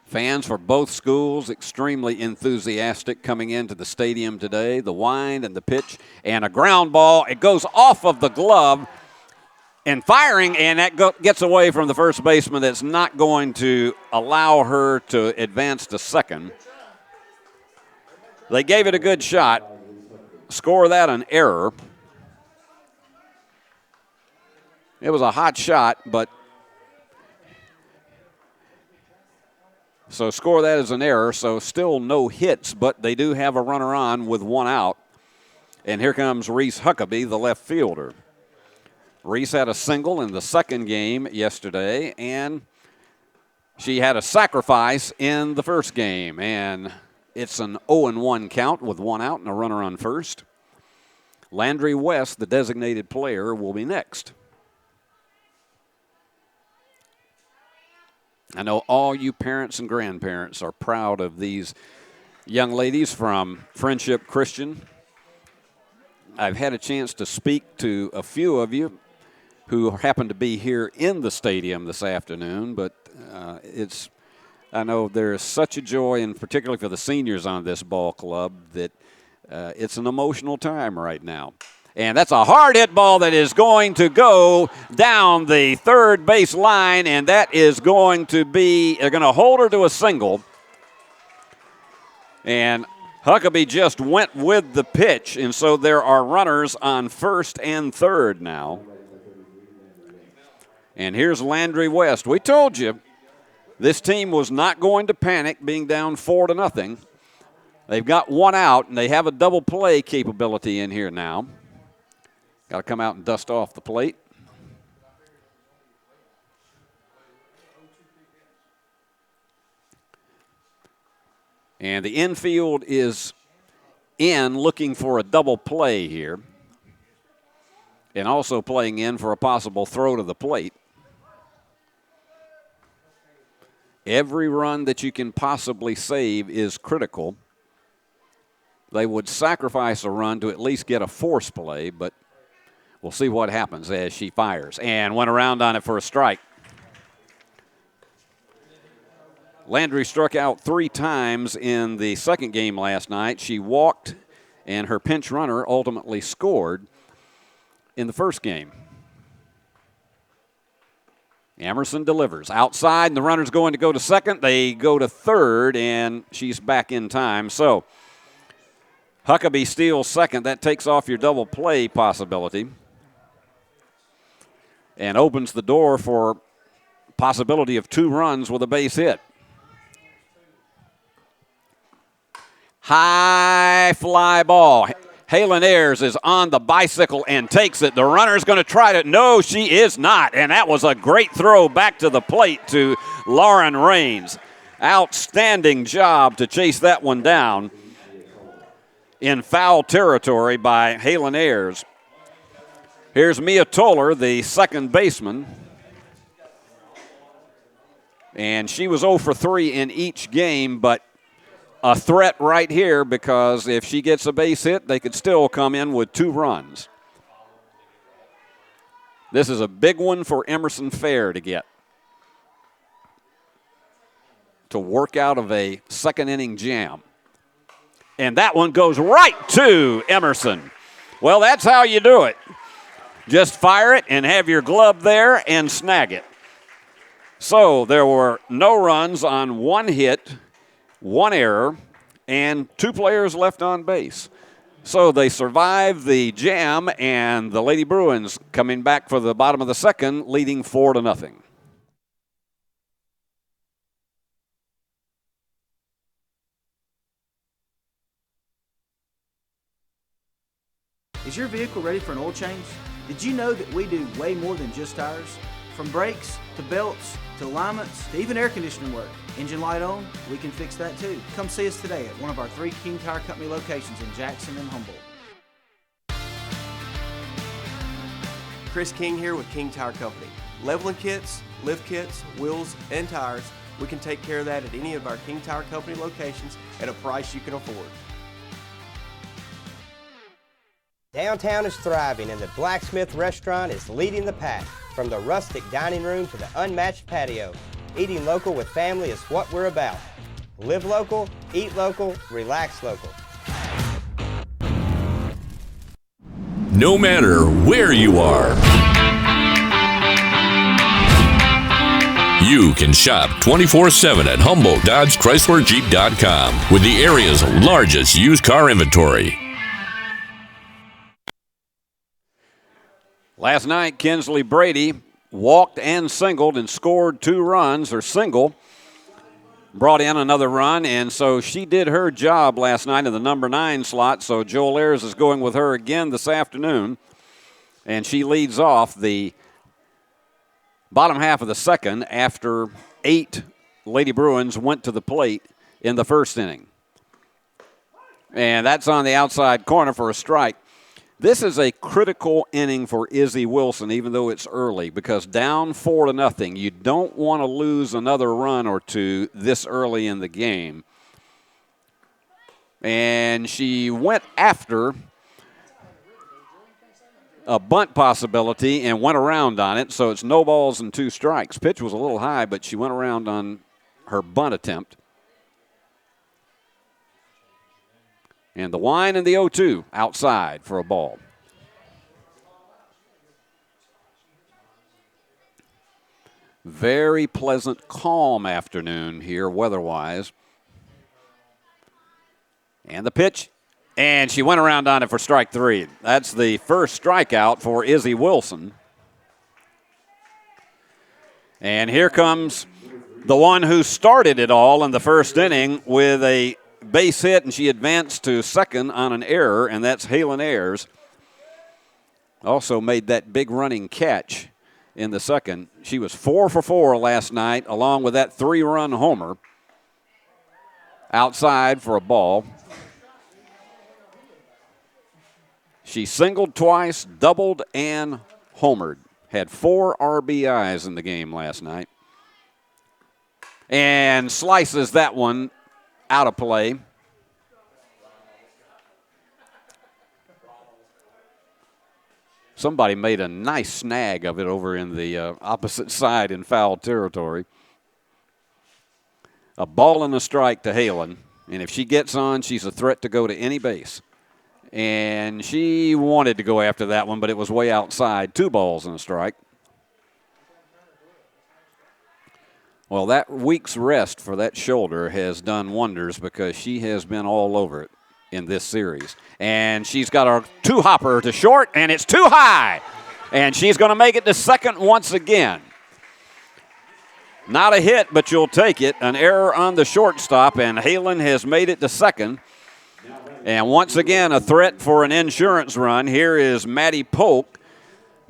Speaker 2: Fans for both schools extremely enthusiastic coming into the stadium today. The wind and the pitch and a ground ball. It goes off of the glove and firing, and that gets away from the first baseman. That's not going to allow her to advance to second. They gave it a good shot. Score that an error. It was a hot shot, but so score that as an error. So still no hits, but they do have a runner on with 1 out. And here comes Reese Huckabee, the left fielder. Reese had a single in the second game yesterday, and she had a sacrifice in the first game. And it's an 0-1 count with 1 out and a runner on first. Landry West, the designated player, will be next. I know all you parents and grandparents are proud of these young ladies from Friendship Christian. I've had a chance to speak to a few of you who happen to be here in the stadium this afternoon, but I know there's such a joy, and particularly for the seniors on this ball club, that it's an emotional time right now. And that's a hard hit ball that is going to go down the third base line, and that is going to be, they're going to hold her to a single. And Huckabee just went with the pitch, and so there are runners on first and third now. And here's Landry West. We told you this team was not going to panic being down 4-0. They've got 1 out, and they have a double play capability in here now. Got to come out and dust off the plate. And the infield is in looking for a double play here. And also playing in for a possible throw to the plate. Every run that you can possibly save is critical. They would sacrifice a run to at least get a force play, but we'll see what happens as she fires. And went around on it for a strike. Landry struck out 3 times in the second game last night. She walked, and her pinch runner ultimately scored in the first game. Emerson delivers. Outside, and the runner's going to go to second. They go to third, and she's back in time. So Huckabee steals second. That takes off your double play possibility and opens the door for possibility of 2 runs with a base hit. High fly ball. Halen Ayers is on the bicycle and takes it. The runner's going to try to, no, she is not. And that was a great throw back to the plate to Lauren Raines. Outstanding job to chase that one down in foul territory by Halen Ayers. Here's Mia Toller, the second baseman. And she was 0 for 3 in each game, but a threat right here because if she gets a base hit, they could still come in with 2 runs. This is a big one for Emerson Fair to get. To work out of a second inning jam. And that one goes right to Emerson. Well, that's how you do it. Just fire it and have your glove there and snag it. So there were no runs on 1 hit, 1 error, and 2 players left on base. So they survived the jam, and the Lady Bruins coming back for the bottom of the second, leading 4-0.
Speaker 7: Is your vehicle ready for an oil change? Did you know that we do way more than just tires? From brakes to belts to alignments to even air conditioning work. Engine light on, we can fix that too. Come see us today at one of our 3 King Tire Company locations in Jackson and Humboldt.
Speaker 17: Chris King here with King Tire Company. Leveling kits, lift kits, wheels, and tires We can take care of that at any of our King Tire Company locations at a price you can afford.
Speaker 11: Downtown is thriving and the Blacksmith Restaurant is leading the pack. From the rustic dining room to the unmatched patio, eating local with family is what we're about. Live local, eat local, relax local.
Speaker 9: No matter where you are, you can shop 24/7 at Humboldt Dodge Chrysler Jeep.com with the area's largest used car inventory.
Speaker 2: Last night, Kinsley Brady walked and singled and scored 2 runs, or single, brought in another run, and so she did her job last night in the number 9 slot, so Joel Ayers is going with her again this afternoon, and she leads off the bottom half of the second after 8 Lady Bruins went to the plate in the first inning. And that's on the outside corner for a strike. This is a critical inning for Izzy Wilson, even though it's early, because down 4-0, you don't want to lose another run or two this early in the game. And she went after a bunt possibility and went around on it, so it's no balls and 2 strikes. Pitch was a little high, but she went around on her bunt attempt. And the whine and the 0-2 outside for a ball. Very pleasant, calm afternoon here weather-wise. And the pitch, and she went around on it for strike 3. That's the first strikeout for Izzy Wilson. And here comes the one who started it all in the first inning with a base hit, and she advanced to second on an error, and that's Halen Ayers. Also made that big running catch in the second. She was 4 for 4 last night, along with that 3-run homer. Outside for a ball. She singled twice, doubled, and homered. Had 4 RBIs in the game last night. And slices that one out of play. Somebody made a nice snag of it over in the opposite side in foul territory. A ball and a strike to Halen. And if she gets on, she's a threat to go to any base. And she wanted to go after that one, but it was way outside. 2 balls and a strike. Well, that week's rest for that shoulder has done wonders because she has been all over it in this series. And she's got a 2-hopper to short, and it's too high. And she's going to make it to second once again. Not a hit, but you'll take it. An error on the shortstop, and Halen has made it to second. And once again, a threat for an insurance run. Here is Maddie Polk,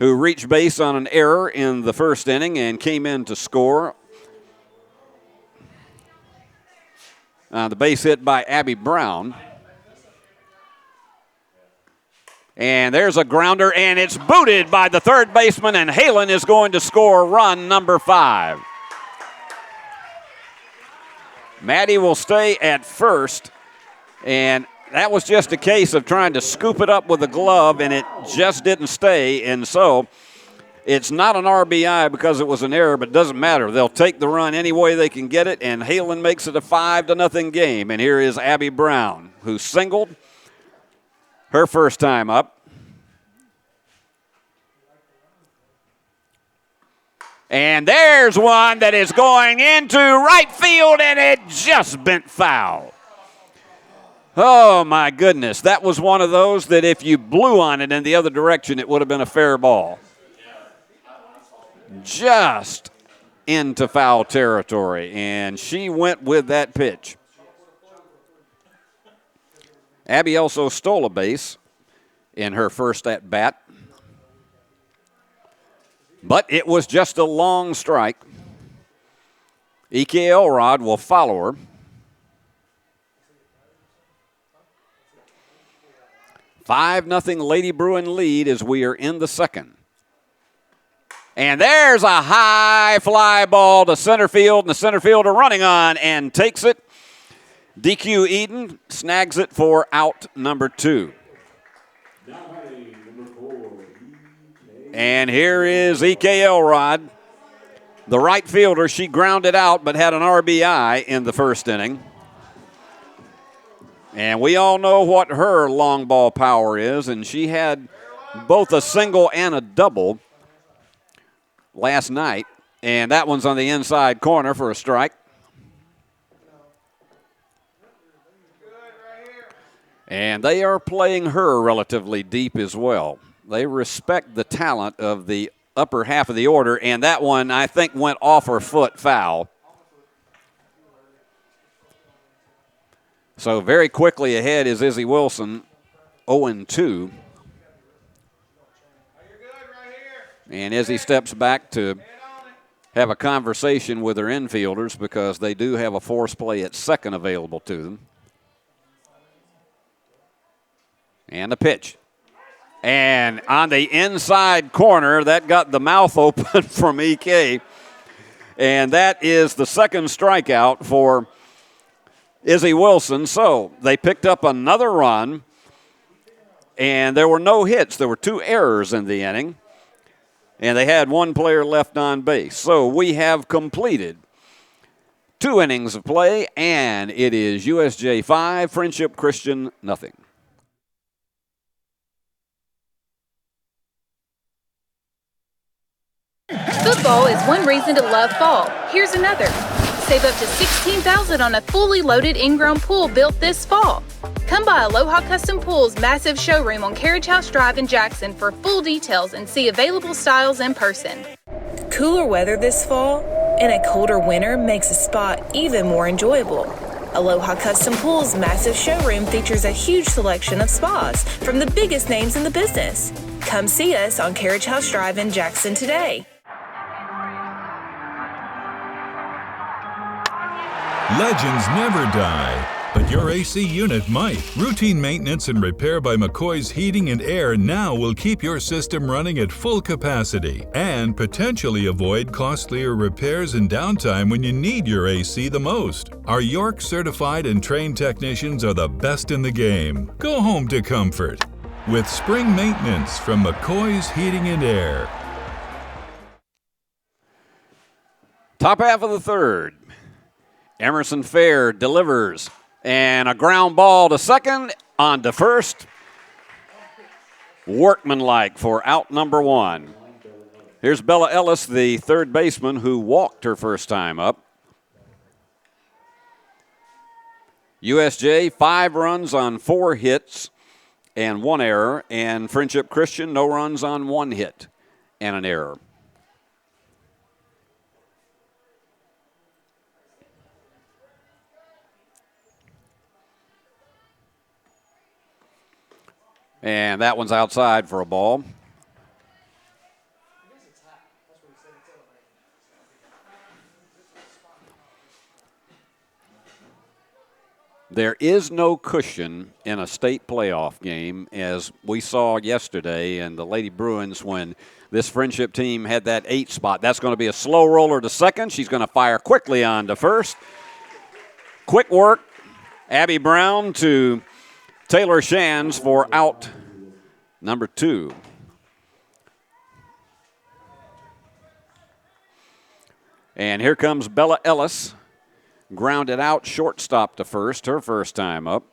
Speaker 2: who reached base on an error in the first inning and came in to score. The base hit by Abby Brown. And there's a grounder, and it's booted by the third baseman, and Halen is going to score run number 5. Maddie will stay at first, and that was just a case of trying to scoop it up with a glove, and it just didn't stay, and so it's not an RBI because it was an error, but it doesn't matter. They'll take the run any way they can get it, and Halen makes it a 5-0 game. And here is Abby Brown, who singled her first time up. And there's one that is going into right field, and it just bent foul. Oh, my goodness. That was one of those that if you blew on it in the other direction, it would have been a fair ball. Just into foul territory, and she went with that pitch. Abby also stole a base in her first at-bat, but it was just a long strike. E.K. Elrod will follow her. 5-0 Lady Bruin lead as we are in the second. And there's a high fly ball to center field, and the center fielder running on and takes it. DQ Eden snags it for out number 2. And here is E.K. Elrod, the right fielder. She grounded out but had an RBI in the first inning. And we all know what her long ball power is, and she had both a single and a double last night. And that one's on the inside corner for a strike. And they are playing her relatively deep as well. They respect the talent of the upper half of the order, and that one, I think, went off her foot foul. So very quickly ahead is Izzy Wilson, 0-2. And Izzy steps back to have a conversation with her infielders because they do have a force play at second available to them. And a pitch. And on the inside corner, that got the mouth open from EK. And that is the second strikeout for Izzy Wilson. So they picked up another run, and there were no hits. There were 2 errors in the inning, and they had 1 player left on base. So we have completed 2 innings of play, and it is USJ 5, Friendship Christian nothing.
Speaker 12: Football is one reason to love fall. Here's another. Save up to $16,000 on a fully loaded in-ground pool built this fall. Come by Aloha Custom Pool's massive showroom on Carriage House Drive in Jackson for full details and see available styles in person.
Speaker 13: Cooler weather this fall and a colder winter makes a spot even more enjoyable. Aloha Custom Pool's massive showroom features a huge selection of spas from the biggest names in the business. Come see us on Carriage House Drive in Jackson today.
Speaker 3: Legends never die, but your AC unit might. Routine maintenance and repair by McCoy's Heating and Air now will keep your system running at full capacity and potentially avoid costlier repairs and downtime when you need your AC the most. Our York certified and trained technicians are the best in the game. Go home to comfort with spring maintenance from McCoy's Heating and Air.
Speaker 2: Top half of the third. Emerson Fair delivers, and a ground ball to second, on to first. Workmanlike for out number 1. Here's Bella Ellis, the third baseman, who walked her first time up. USJ, 5 runs on 4 hits and 1 error, and Friendship Christian, no runs on 1 hit and an error. And that one's outside for a ball. There is no cushion in a state playoff game, as we saw yesterday in the Lady Bruins when this Friendship team had that 8 spot. That's going to be a slow roller to second. She's going to fire quickly on to first. Quick work. Abby Brown to Taylor Shands for out number 2. And here comes Bella Ellis. Grounded out, shortstop to first, her first time up.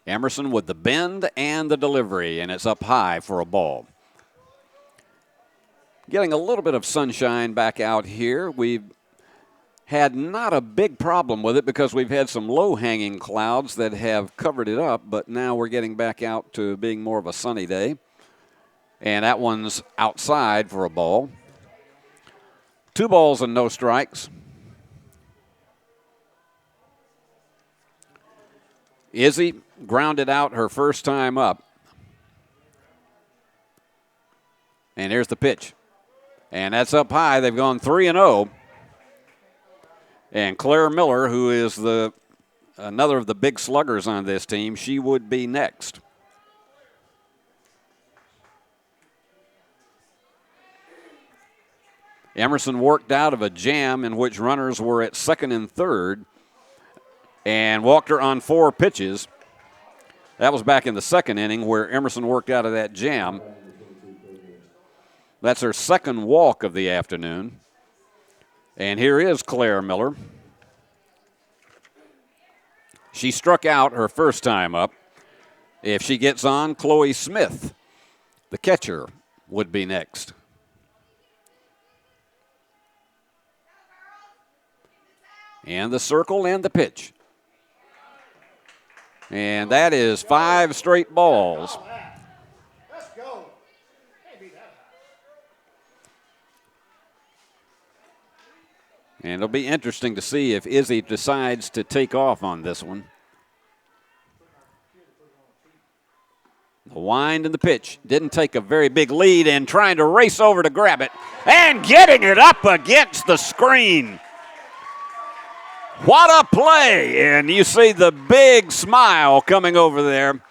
Speaker 2: Emerson with the bend and the delivery, and it's up high for a ball. Getting a little bit of sunshine back out here. We've had not a big problem with it because we've had some low-hanging clouds that have covered it up, but now we're getting back out to being more of a sunny day. And that one's outside for a ball. 2 balls and no strikes. Izzy grounded out her first time up. And here's the pitch. And that's up high. They've gone 3-0. And Claire Miller, who is the another of the big sluggers on this team. She would be next. Emerson worked out of a jam in which runners were at second and third and walked her on 4 pitches. That was back in the second inning where Emerson worked out of that jam. That's her second walk of the afternoon. And here is Claire Miller. She struck out her first time up. If she gets on, Chloe Smith, the catcher, would be next. And the circle and the pitch. And that is 5 straight balls. And it'll be interesting to see if Izzy decides to take off on this one. The wind and the pitch. Didn't take a very big lead and trying to race over to grab it. And getting it up against the screen. What a play. And you see the big smile coming over there.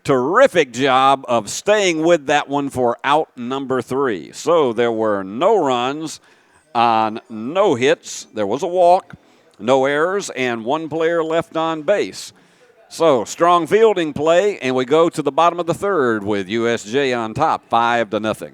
Speaker 2: Terrific job of staying with that one for out number 3. So there were no runs on no hits. There was a walk, no errors, and 1 player left on base. So strong fielding play, and we go to the bottom of the 3rd with USJ on top, 5-0.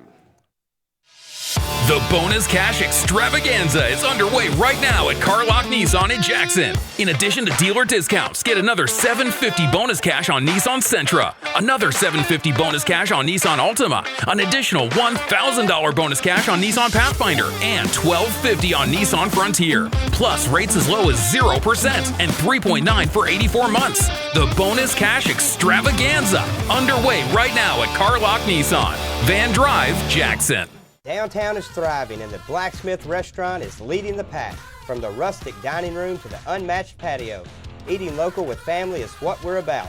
Speaker 4: The Bonus Cash Extravaganza is underway right now at Carlock Nissan in Jackson. In addition to dealer discounts, get another $750 bonus cash on Nissan Sentra, another $750 bonus cash on Nissan Altima, an additional $1,000 bonus cash on Nissan Pathfinder, and $1,250 on Nissan Frontier. Plus rates as low as 0% and 3.9 for 84 months. The Bonus Cash Extravaganza underway right now at Carlock Nissan, Van Drive, Jackson.
Speaker 11: Downtown is thriving and the Blacksmith Restaurant is leading the pack. From the rustic dining room to the unmatched patio, eating local with family is what we're about.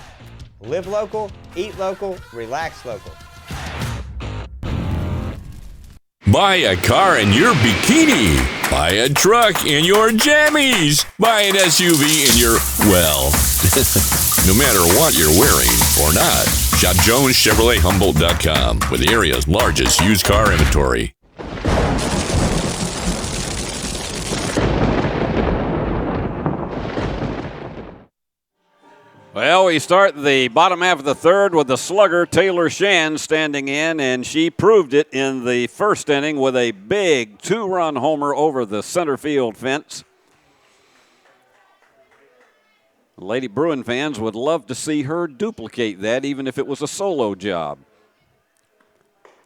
Speaker 11: Live local, eat local, relax local.
Speaker 9: Buy a car in your bikini. Buy a truck in your jammies. Buy an SUV in your, well, no matter what you're wearing or not. Shop JonesChevroletHumboldt.com with the area's largest used car inventory.
Speaker 2: Well, we start the bottom half of the 3rd with the slugger Taylor Shan standing in, and she proved it in the first inning with a big 2-run homer over the center field fence. Lady Bruin fans would love to see her duplicate that, even if it was a solo job.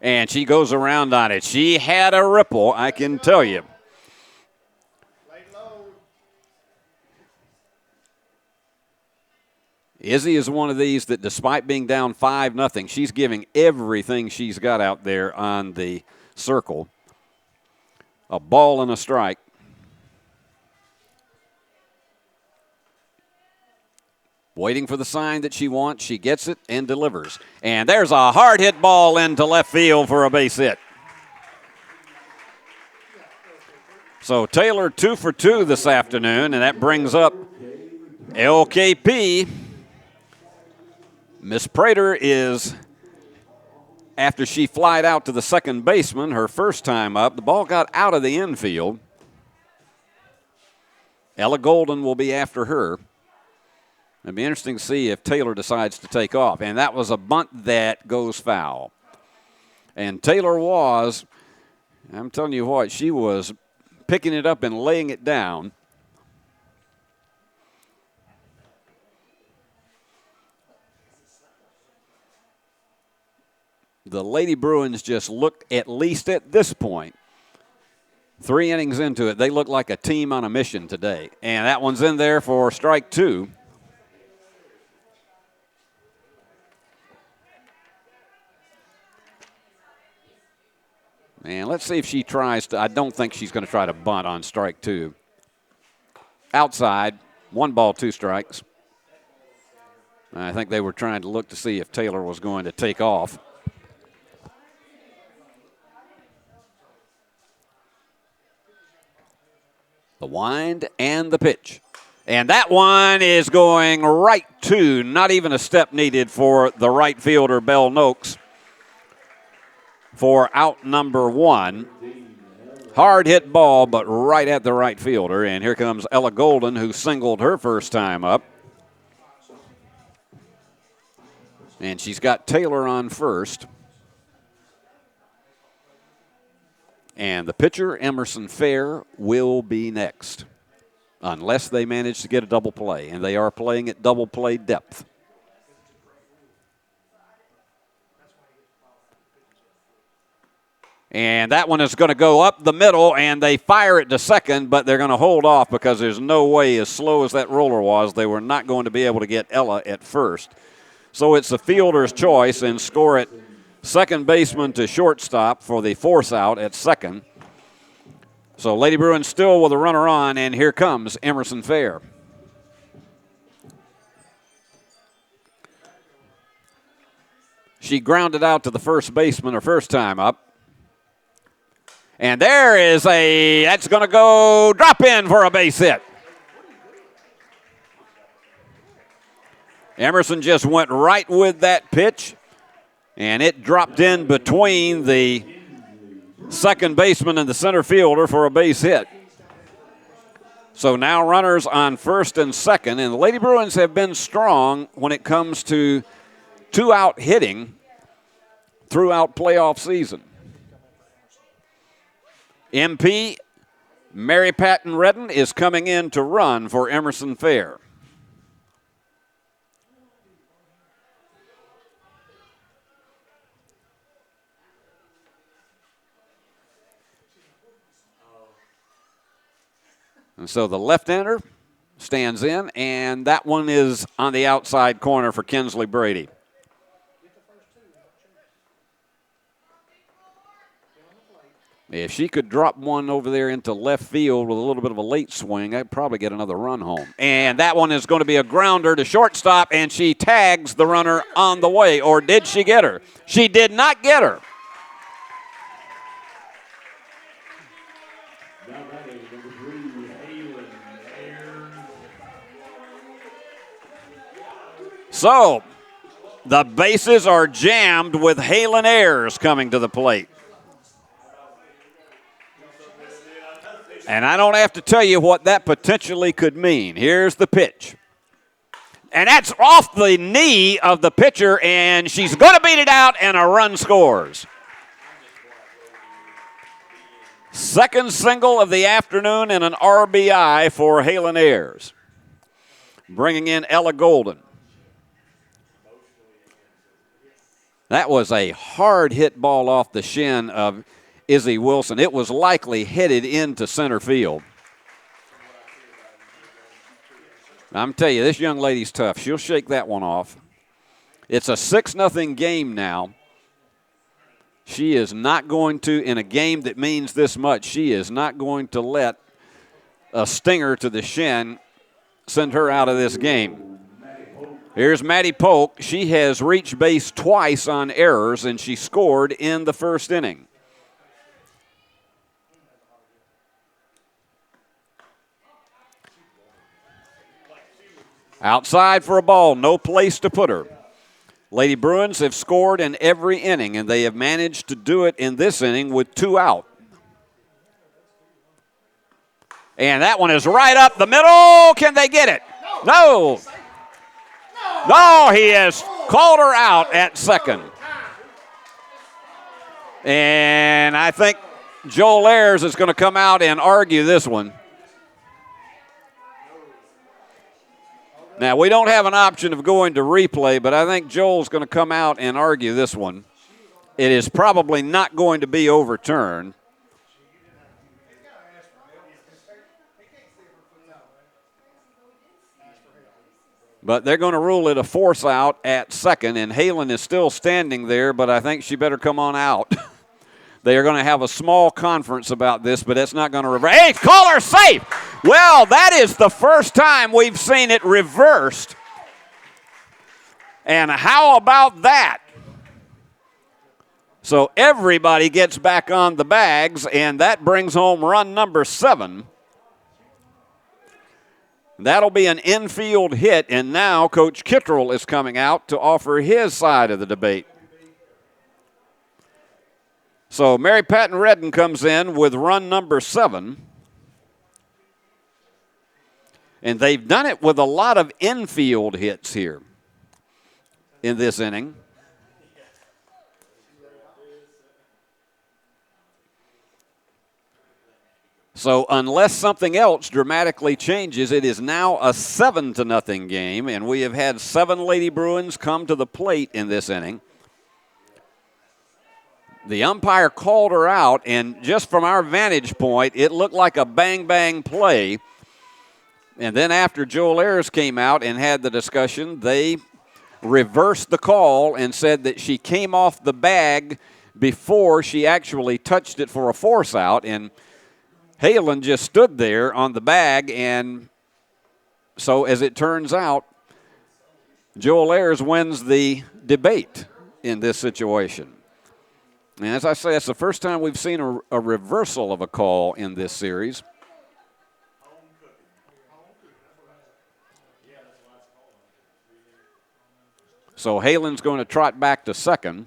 Speaker 2: And she goes around on it. She had a ripple, I can tell you. Izzy is one of these that despite being down 5-0, she's giving everything she's got out there on the circle. A ball and a strike. Waiting for the sign that she wants. She gets it and delivers. And there's a hard hit ball into left field for a base hit. So Taylor 2 for 2 this afternoon, and that brings up LKP. Miss Prater is, after she flied out to the second baseman her first time up, the ball got out of the infield. Ella Golden will be after her. It'll be interesting to see if Taylor decides to take off. And that was a bunt that goes foul. And Taylor was, I'm telling you what, she was picking it up and laying it down. The Lady Bruins just look, at least at this point, 3 innings into it, they look like a team on a mission today. And that one's in there for strike 2. And let's see if she tries to, I don't think she's going to try to bunt on strike 2. Outside, 1 ball, 2 strikes. I think they were trying to look to see if Taylor was going to take off. The wind and the pitch. And that one is going right to, not even a step needed for the right fielder, Bell Noakes, for out number 1. Hard hit ball, but right at the right fielder. And here comes Ella Golden, who singled her first time up. And she's got Taylor on first. And the pitcher, Emerson Fair, will be next, unless they manage to get a double play. And they are playing at double play depth. And that one is going to go up the middle, and they fire it to second, but they're going to hold off because there's no way, as slow as that roller was, they were not going to be able to get Ella at first. So it's the fielder's choice, and score it second baseman to shortstop for the force out at second. So Lady Bruins still with a runner on, and here comes Emerson Fair. She grounded out to the first baseman her first time up. And there is that's going to go drop in for a base hit. Emerson just went right with that pitch, and it dropped in between the second baseman and the center fielder for a base hit. So now runners on first and second, and the Lady Bruins have been strong when it comes to two-out hitting throughout playoff season. MP Mary Patton Redden is coming in to run for Emerson Fair. And so the left-hander stands in, and that one is on the outside corner for Kinsley Brady. If she could drop one over there into left field with a little bit of a late swing, I'd probably get another run home. And that one is going to be a grounder to shortstop, and she tags the runner on the way. Or did she get her? She did not get her. So the bases are jammed with Halen Ayers coming to the plate. And I don't have to tell you what that potentially could mean. Here's the pitch. And that's off the knee of the pitcher, and she's going to beat it out, and a run scores. Second single of the afternoon and an RBI for Halen Ayers. Bringing in Ella Golden. That was a hard hit ball off the shin of Izzy Wilson. It was likely headed into center field. I'm telling you, this young lady's tough. She'll shake that one off. It's a 6-0 game now. She is not going to, in a game that means this much, she is not going to let a stinger to the shin send her out of this game. Here's Maddie Polk. She has reached base twice on errors, and she scored in the first inning. Outside for a ball, no place to put her. Lady Bruins have scored in every inning, and they have managed to do it in this inning with 2 out. And that one is right up the middle. Can they get it? No. No, he has called her out at second. And I think Joel Ayers is going to come out and argue this one. Now, we don't have an option of going to replay, but I think Joel's going to come out and argue this one. It is probably not going to be overturned. But they're going to rule it a force out at second, and Halen is still standing there, but I think she better come on out. They are going to have a small conference about this, but it's not going to reverse. Hey, call her safe! Well, that is the first time we've seen it reversed. And how about that? So everybody gets back on the bags, and that brings home run number 7. That'll be an infield hit, and now Coach Kittrell is coming out to offer his side of the debate. So Mary Patton Redden comes in with run number 7. And they've done it with a lot of infield hits here in this inning. So unless something else dramatically changes, it is now a 7-0 game, and we have had 7 Lady Bruins come to the plate in this inning. The umpire called her out, and just from our vantage point, it looked like a bang-bang play. And then after Joel Ayers came out and had the discussion, they reversed the call and said that she came off the bag before she actually touched it for a force out, and Halen just stood there on the bag, and so as it turns out, Joel Ayers wins the debate in this situation. And as I say, it's the first time we've seen a reversal of a call in this series. So Halen's going to trot back to second.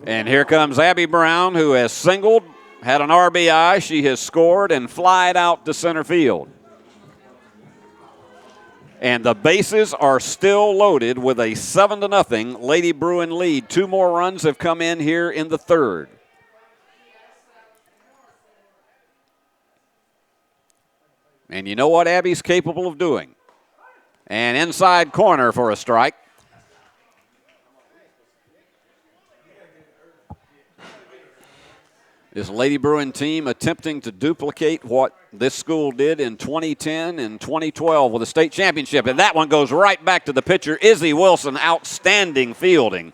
Speaker 2: And here comes Abby Brown, who has singled, had an RBI. She has scored and flied out to center field. And the bases are still loaded with a 7-0 Lady Bruin lead. 2 more runs have come in here in the third. And you know what Abby's capable of doing. And inside corner for a strike. This Lady Bruin team attempting to duplicate what this school did in 2010 and 2012 with a state championship. And that one goes right back to the pitcher, Izzy Wilson. Outstanding fielding.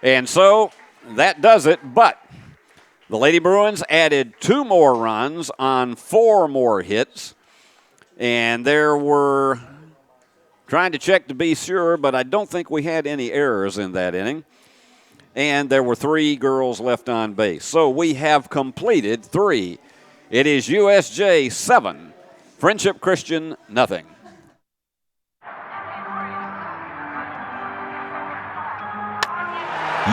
Speaker 2: And so that does it, but the Lady Bruins added 2 more runs on 4 more hits. And there were, trying to check to be sure, but I don't think we had any errors in that inning. And there were 3 girls left on base. So we have completed 3. It is USJ 7, Friendship Christian nothing.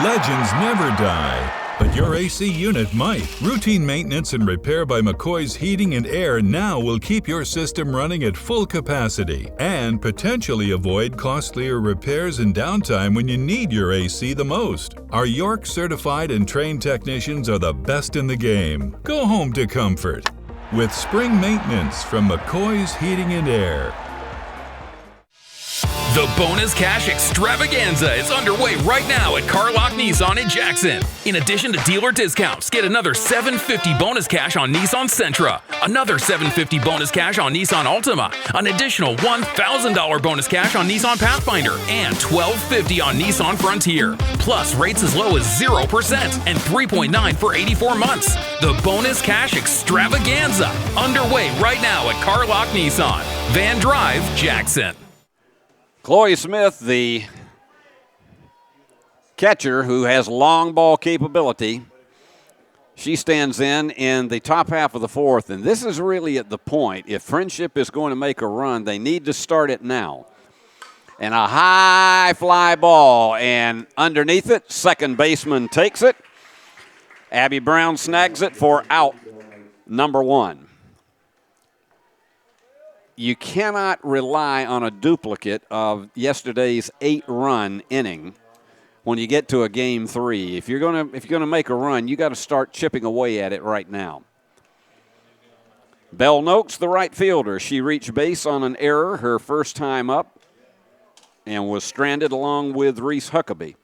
Speaker 3: Legends never die, but your AC unit might. Routine maintenance and repair by McCoy's Heating and Air now will keep your system running at full capacity and potentially avoid costlier repairs and downtime when you need your AC the most. Our York certified and trained technicians are the best in the game. Go home to comfort with spring maintenance from McCoy's Heating and Air.
Speaker 4: The Bonus Cash Extravaganza is underway right now at Carlock Nissan in Jackson. In addition to dealer discounts, get another $750 bonus cash on Nissan Sentra, another $750 bonus cash on Nissan Altima, an additional $1,000 bonus cash on Nissan Pathfinder, and $1,250 on Nissan Frontier. Plus rates as low as 0% and 3.9 for 84 months. The Bonus Cash Extravaganza underway right now at Carlock Nissan, Van Drive, Jackson.
Speaker 2: Chloe Smith, the catcher who has long ball capability, she stands in the top half of the 4th, and this is really at the point. If Friendship is going to make a run, they need to start it now. And a high fly ball, and underneath it, second baseman takes it. Abby Brown snags it for out number 1. You cannot rely on a duplicate of yesterday's 8-run inning when you get to a game 3. If you're gonna make a run, you got to start chipping away at it right now. Belle Noakes, the right fielder, she reached base on an error her first time up and was stranded along with Reese Huckabee.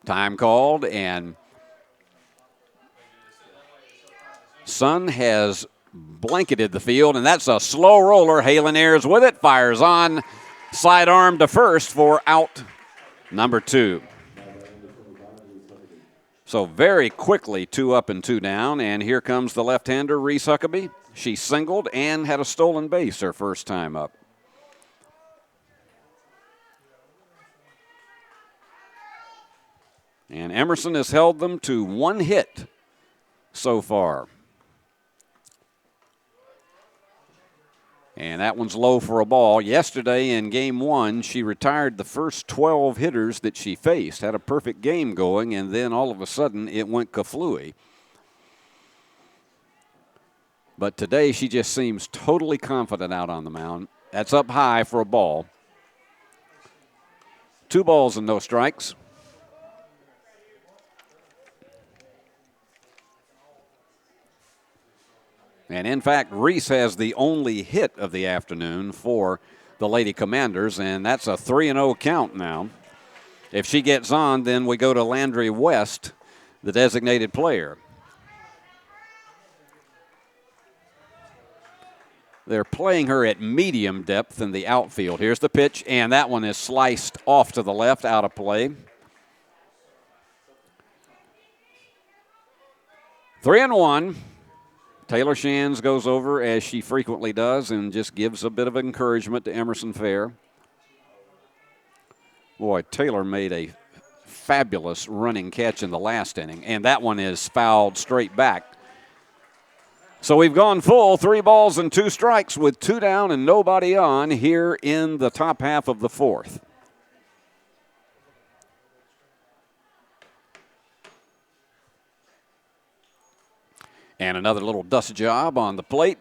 Speaker 2: Time called, and Sun has blanketed the field, and that's a slow roller. Halen Ayers with it, fires on, sidearm to first for out number 2. So very quickly, 2 up and 2 down, and here comes the left-hander, Reese Huckabee. She singled and had a stolen base her first time up. And Emerson has held them to 1 hit so far. And that one's low for a ball. Yesterday in game 1, she retired the first 12 hitters that she faced, had a perfect game going, and then all of a sudden it went kaflooey. But today she just seems totally confident out on the mound. That's up high for a ball. 2 balls and no strikes. And in fact, Reese has the only hit of the afternoon for the Lady Commanders, and that's a 3-0 count now. If she gets on, then we go to Landry West, the designated player. They're playing her at medium depth in the outfield. Here's the pitch, and that one is sliced off to the left, out of play. 3-1. Taylor Shands goes over, as she frequently does, and just gives a bit of encouragement to Emerson Fair. Boy, Taylor made a fabulous running catch in the last inning, and that one is fouled straight back. So we've gone full, 3 balls and 2 strikes with 2 down and nobody on here in the top half of the 4th. And another little dust job on the plate.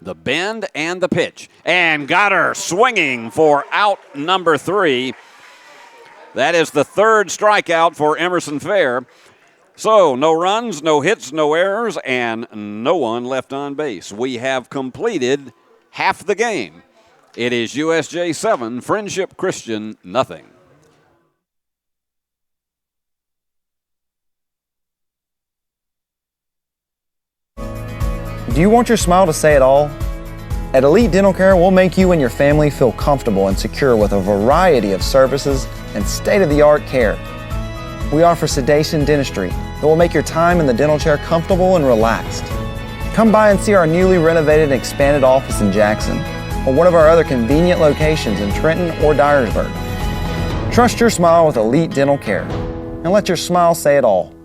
Speaker 2: The bend and the pitch. And got her swinging for out number 3. That is the 3rd strikeout for Emerson Fair. So no runs, no hits, no errors, and no one left on base. We have completed half the game. It is USJ 7, Friendship Christian nothing.
Speaker 5: Do you want your smile to say it all? At Elite Dental Care, we'll make you and your family feel comfortable and secure with a variety of services and state-of-the-art care. We offer sedation dentistry that will make your time in the dental chair comfortable and relaxed. Come by and see our newly renovated and expanded office in Jackson or one of our other convenient locations in Trenton or Dyersburg. Trust your smile with Elite Dental Care and let your smile say it all.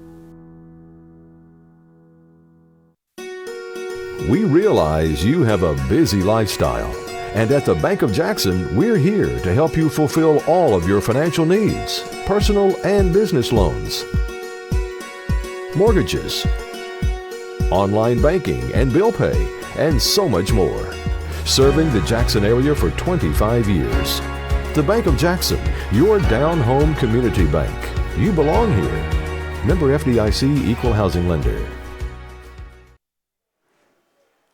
Speaker 1: We realize you have a busy lifestyle, and at the Bank of Jackson, we're here to help you fulfill all of your financial needs, personal and business loans, mortgages, online banking and bill pay, and so much more. Serving the Jackson area for 25 years. The Bank of Jackson, your down-home community bank. You belong here. Member FDIC, Equal Housing Lender.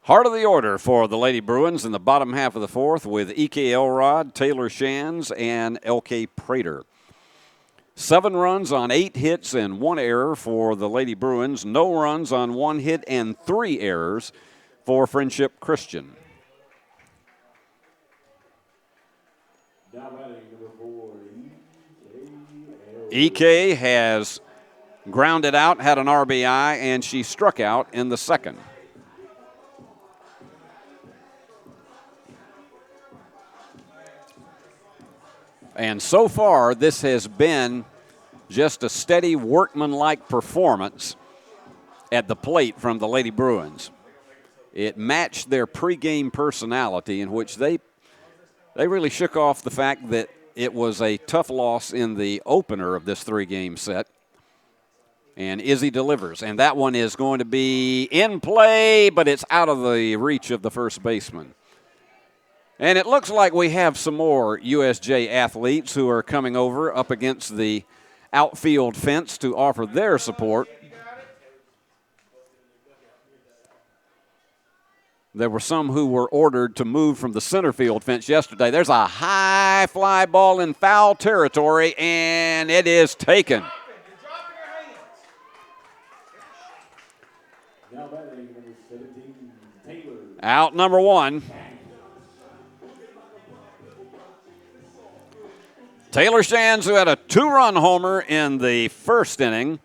Speaker 2: Heart of the order for the Lady Bruins in the bottom half of the 4th with E.K. Elrod, Taylor Shands, and L.K. Prater. 7 runs on 8 hits and 1 error for the Lady Bruins. No runs on 1 hit and 3 errors for Friendship Christian. E.K. has grounded out, had an RBI, and she struck out in the 2nd. And so far, this has been just a steady workmanlike performance at the plate from the Lady Bruins. It matched their pregame personality, in which they really shook off the fact that it was a tough loss in the opener of this 3-game set. And Izzy delivers, and that one is going to be in play, but it's out of the reach of the first baseman. And it looks like we have some more USJ athletes who are coming over up against the outfield fence to offer their support. There were some who were ordered to move from the center field fence yesterday. There's a high fly ball in foul territory, and it is taken. Out number 1. Taylor Shands, who had a 2-run homer in the 1st inning,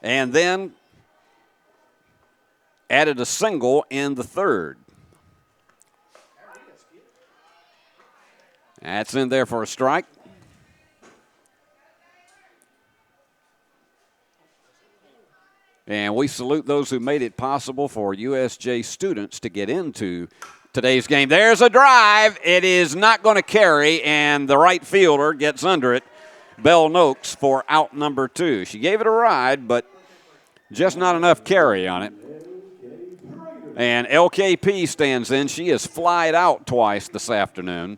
Speaker 2: and then added a single in the 3rd. That's in there for a strike. And we salute those who made it possible for USJ students to get into today's game. There's a drive. It is not going to carry, and the right fielder gets under it. Belle Noakes for out number 2. She gave it a ride, but just not enough carry on it. And LKP stands in. She has flied out twice this afternoon.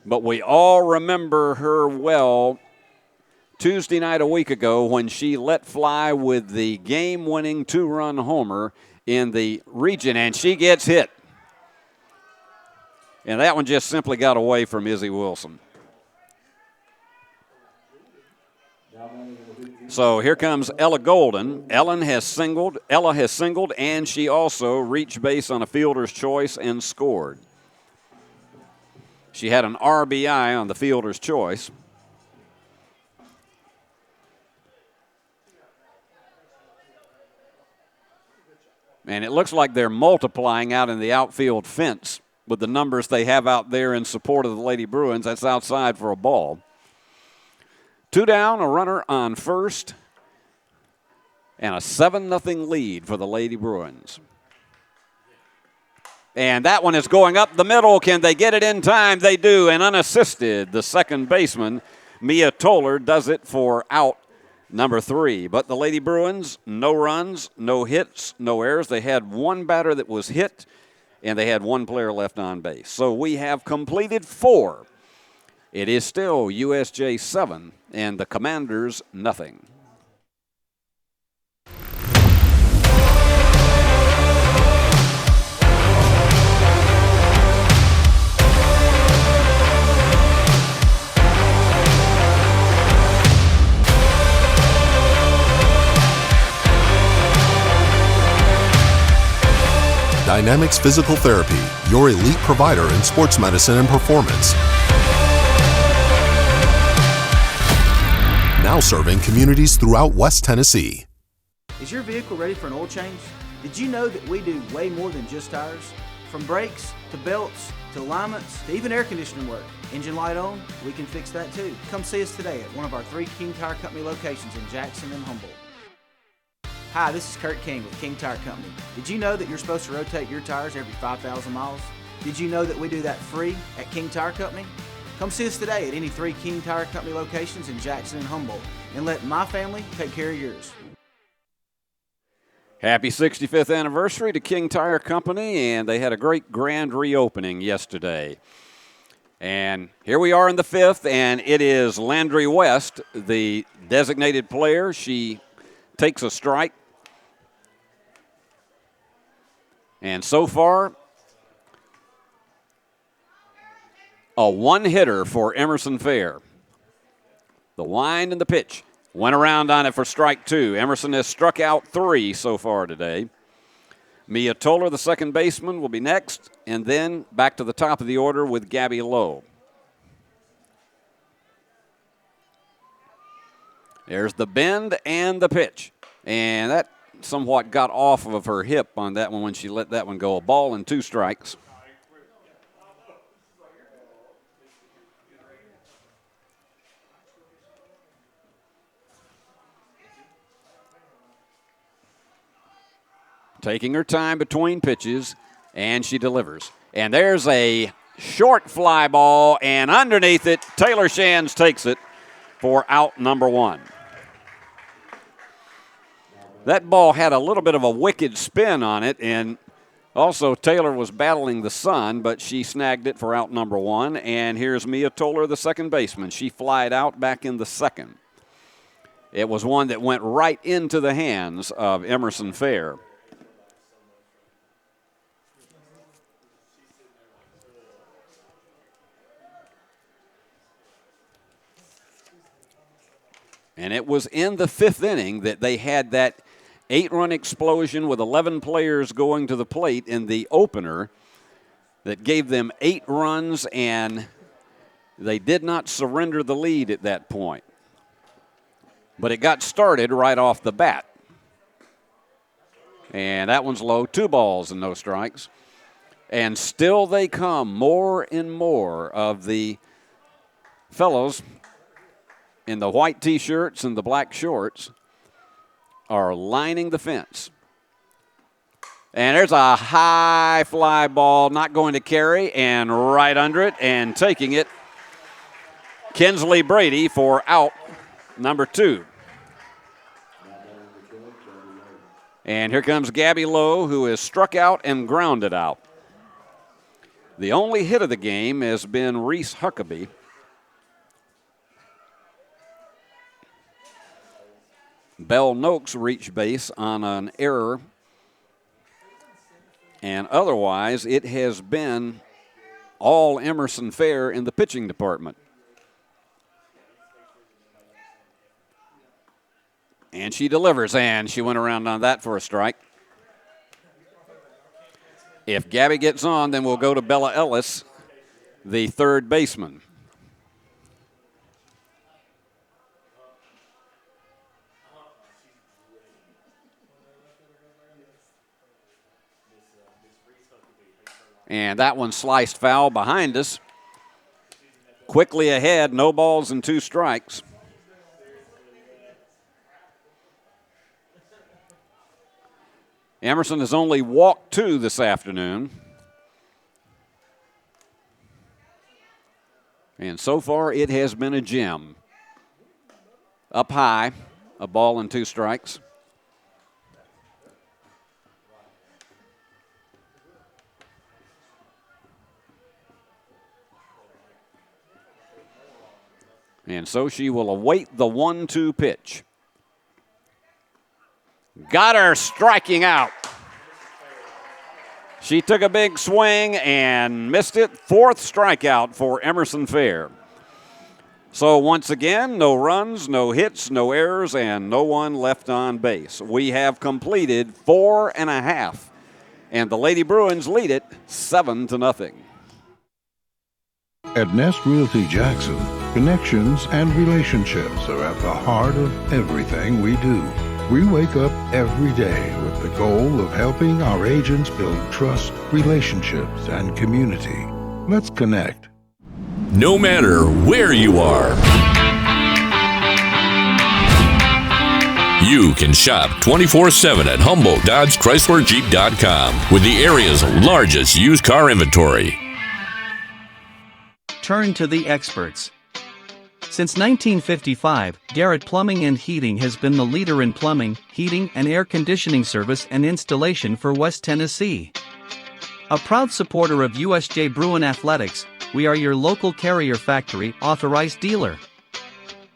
Speaker 2: But we all remember her well Tuesday night a week ago when she let fly with the game-winning 2-run homer in the region, and she gets hit. And that one just simply got away from Izzy Wilson. So here comes Ella Golden. Ella has singled, and she also reached base on a fielder's choice and scored. She had an RBI on the fielder's choice. And it looks like they're multiplying out in the outfield fence with the numbers they have out there in support of the Lady Bruins. That's outside for a ball. 2 down, a runner on first, and a 7-0 lead for the Lady Bruins. And that one is going up the middle. Can they get it in time? They do, and unassisted, the second baseman, Mia Toller, does it for out number 3. But the Lady Bruins, no runs, no hits, no errors. They had one batter that was hit, and they had one player left on base. So we have completed 4. It is still USJ 7 and the Commanders nothing.
Speaker 6: Dynamics Physical Therapy, your elite provider in sports medicine and performance. Now serving communities throughout West Tennessee.
Speaker 7: Is your vehicle ready for an oil change? Did you know that we do way more than just tires? From brakes, to belts, to alignments, to even air conditioning work. Engine light on? We can fix that too. Come see us today at one of our 3 King Tire Company locations in Jackson and Humboldt. Hi, this is Kurt King with King Tire Company. Did you know that you're supposed to rotate your tires every 5,000 miles? Did you know that we do that free at King Tire Company? Come see us today at any 3 King Tire Company locations in Jackson and Humboldt, and let my family take care of yours.
Speaker 2: Happy 65th anniversary to King Tire Company, and they had a great grand reopening yesterday. And here we are in the 5th, and it is Landry West, the designated player. She takes a strike. And so far, a 1-hitter for Emerson Fair. The wind and the pitch. Went around on it for strike 2. Emerson has struck out 3 so far today. Mia Toller, the second baseman, will be next. And then back to the top of the order with Gabby Lowe. There's the bend and the pitch. And that somewhat got off of her hip on that one when she let that one go. A ball and 2 strikes. Taking her time between pitches, and she delivers. And there's a short fly ball, and underneath it, Taylor Shands takes it for out number 1. That ball had a little bit of a wicked spin on it, and also Taylor was battling the sun, but she snagged it for out number 1. And here's Mia Toller, the second baseman. She flied out back in the second. It was one that went right into the hands of Emerson Fair. And it was in the 5th inning that they had that 8-run explosion with 11 players going to the plate in the opener that gave them 8 runs, and they did not surrender the lead at that point. But it got started right off the bat. And that one's low, 2 balls and no strikes. And still they come, more and more of the fellows in the white T-shirts and the black shorts are lining the fence. And there's a high fly ball, not going to carry, and right under it and taking it, Kinsley Brady for out number 2. And here comes Gabby Lowe, who is struck out and grounded out. The only hit of the game has been Reese Huckabee. Bell Noakes reached base on an error. And otherwise, it has been all Emerson Fair in the pitching department. And she delivers, and she went around on that for a strike. If Gabby gets on, then we'll go to Bella Ellis, the third baseman. And that one sliced foul behind us. Quickly ahead, no balls and 2 strikes. Emerson has only walked 2 this afternoon. And so far, it has been a gem. Up high, a ball and 2 strikes. And so she will await the 1-2 pitch. Got her striking out. She took a big swing and missed it. 4th strikeout for Emerson Fair. So once again, no runs, no hits, no errors, and no one left on base. We have completed 4 1/2, and the Lady Bruins lead it 7-0.
Speaker 8: At Nest Realty Jackson, connections and relationships are at the heart of everything we do. We wake up every day with the goal of helping our agents build trust, relationships, and community. Let's connect.
Speaker 9: No matter where you are, you can shop 24/7 at HumboldtDodgeChryslerJeep.com with the area's largest used car inventory.
Speaker 10: Turn to the experts. Since 1955, Garrett Plumbing and Heating has been the leader in plumbing, heating, and air conditioning service and installation for West Tennessee. A proud supporter of USJ Bruin Athletics, we are your local Carrier Factory authorized dealer.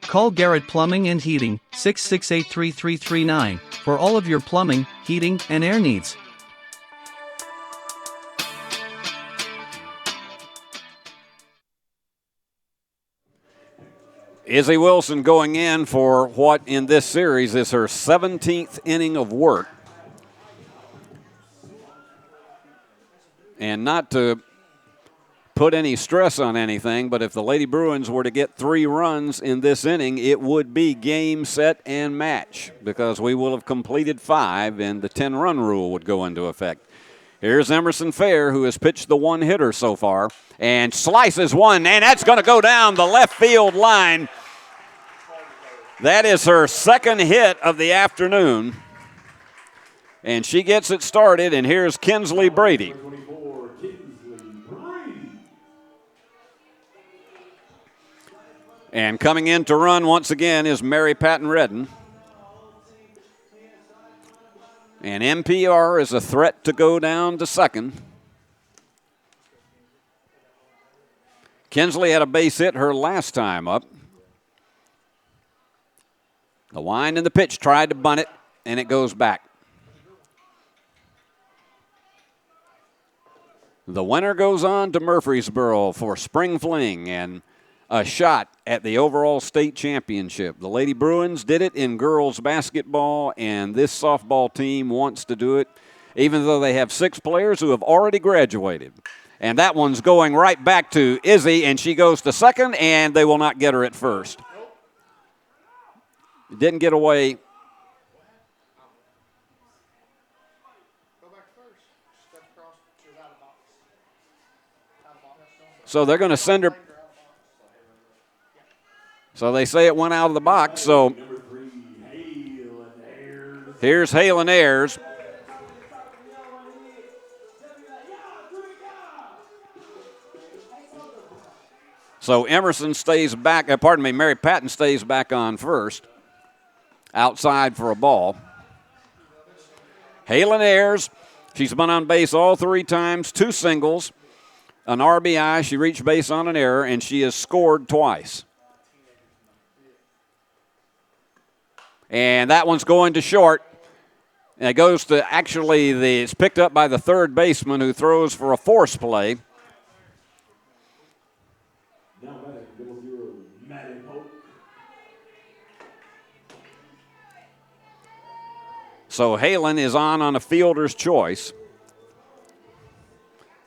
Speaker 10: Call Garrett Plumbing and Heating 668-3339 for all of your plumbing, heating, and air needs.
Speaker 2: Izzy Wilson going in for what in this series is her 17th inning of work. And not to put any stress on anything, but if the Lady Bruins were to get 3 runs in this inning, it would be game, set, and match because we will have completed 5 and the 10-run rule would go into effect. Here's Emerson Fair, who has pitched the 1-hitter so far, and slices one, and that's going to go down the left field line. That is her 2nd hit of the afternoon, and she gets it started, and here's Kinsley Brady. And coming in to run once again is Mary Patton Redden. And MPR is a threat to go down to second. Kinsley had a base hit her last time up. The wind and the pitch tried to bunt it, and it goes back. The winner goes on to Murfreesboro for spring fling and a shot at the overall state championship. The Lady Bruins did it in girls basketball, and this softball team wants to do it, even though they have 6 players who have already graduated. And that one's going right back to Izzy, and she goes to second, and they will not get her at first. Didn't get away. So they're going to send her. So they say it went out of the box. So here's Halen Ayers. So Emerson stays back, Mary Patton stays back on first. Outside for a ball. Halen Ayers, she's been on base all 3 times, 2 singles, an RBI. She reached base on an error, and she has scored twice. And that one's going to short. And it goes to it's picked up by the third baseman who throws for a force play. So Halen is on a fielder's choice.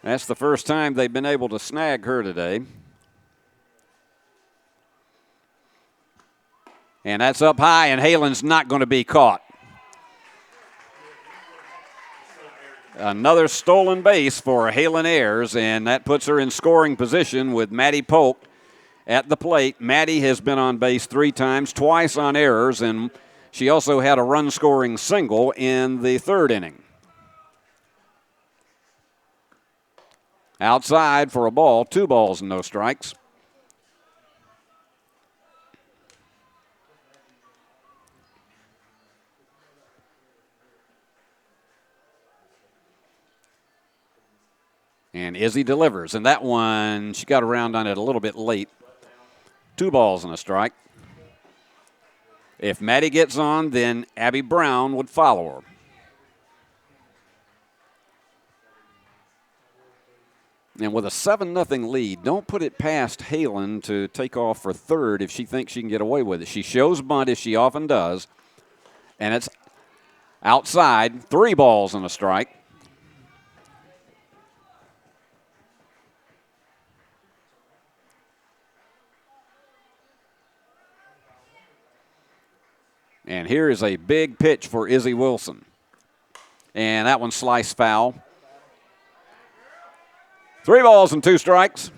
Speaker 2: That's the first time they've been able to snag her today. And that's up high, and Halen's not going to be caught. Another stolen base for Halen Ayers, and that puts her in scoring position with Maddie Polk at the plate. Maddie has been on base 3 times, twice on errors, and she also had a run-scoring single in the 3rd inning. Outside for a ball, 2 balls and no strikes. And Izzy delivers, and that one, she got around on it a little bit late. 2 balls and a strike. If Maddie gets on, then Abby Brown would follow her. And with a 7-0 lead, don't put it past Halen to take off for third if she thinks she can get away with it. She shows bunt, as she often does, and it's outside, 3 balls and a strike. And here is a big pitch for Izzy Wilson. And that one sliced foul. 3 balls and 2 strikes.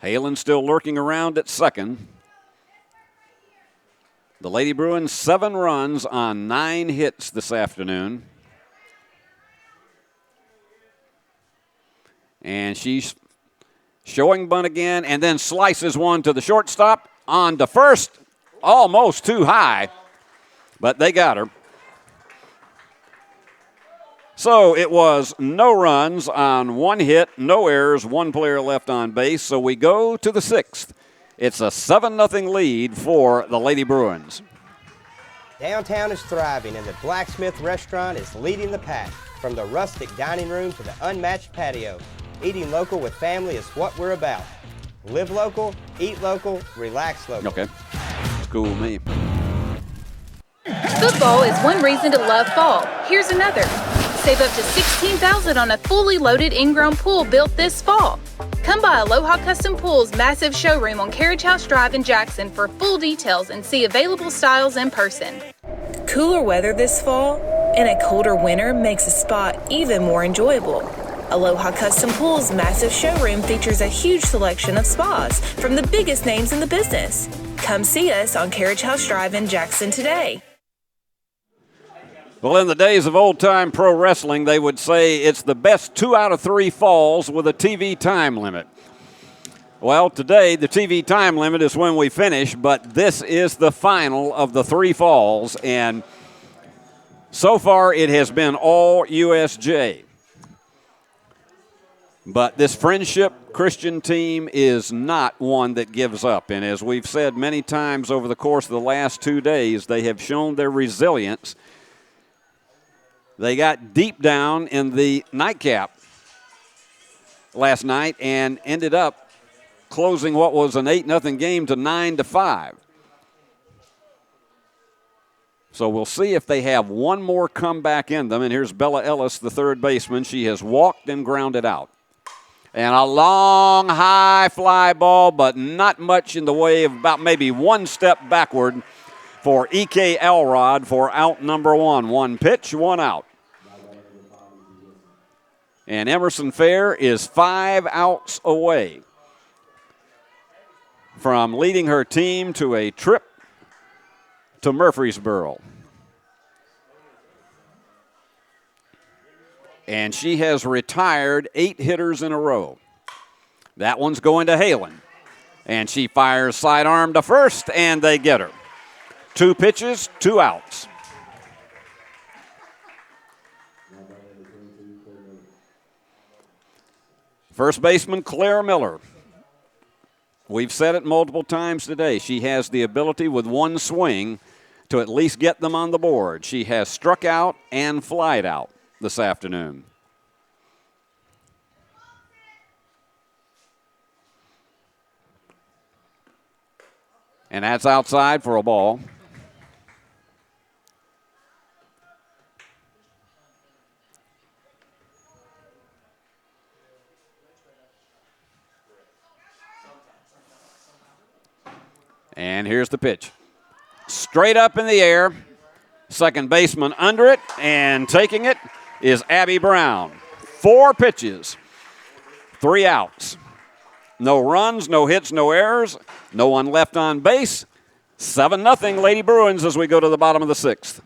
Speaker 2: Halen still lurking around at second. The Lady Bruins 7 runs on 9 hits this afternoon. And she's showing bunt again, and then slices one to the shortstop, on to first, almost too high, but they got her. So it was no runs on 1 hit, no errors, 1 player left on base. So we go to the 6th. It's a 7-0 lead for the Lady Bruins.
Speaker 11: Downtown is thriving, and the Blacksmith Restaurant is leading the pack. From the rustic dining room to the unmatched patio, eating local with family is what we're about. Live local, eat local, relax local.
Speaker 2: Okay. School me.
Speaker 12: Football is one reason to love fall. Here's another. Save up to $16,000 on a fully loaded in-ground pool built this fall. Come by Aloha Custom Pool's massive showroom on Carriage House Drive in Jackson for full details and see available styles in person.
Speaker 13: Cooler weather this fall and a colder winter makes a spot even more enjoyable. Aloha Custom Pool's massive showroom features a huge selection of spas from the biggest names in the business. Come see us on Carriage House Drive in Jackson today.
Speaker 2: Well, in the days of old-time pro wrestling, they would say it's the best 2 out of 3 falls with a TV time limit. Well, today the TV time limit is when we finish, but this is the final of the 3 falls, and so far it has been all USJ. But this Friendship Christian team is not one that gives up. And as we've said many times over the course of the last 2 days, they have shown their resilience. They got deep down in the nightcap last night and ended up closing what was an 8-0 game to 9-5. So we'll see if they have one more comeback in them. And here's Bella Ellis, the third baseman. She has walked and grounded out. And a long, high fly ball, but not much in the way of about maybe 1 step backward for E.K. Elrod for out number 1. 1 pitch, 1 out. And Emerson Fair is 5 outs away from leading her team to a trip to Murfreesboro. And she has retired 8 hitters in a row. That one's going to Halen. And she fires sidearm to first, and they get her. 2 pitches, 2 outs. First baseman Claire Miller. We've said it multiple times today. She has the ability with one swing to at least get them on the board. She has struck out and flied out this afternoon. And that's outside for a ball. And here's the pitch. Straight up in the air. Second baseman under it, and taking it is Abby Brown. 4 pitches, 3 outs. No runs, no hits, no errors, no one left on base. 7-0 Lady Bruins as we go to the bottom of the 6th.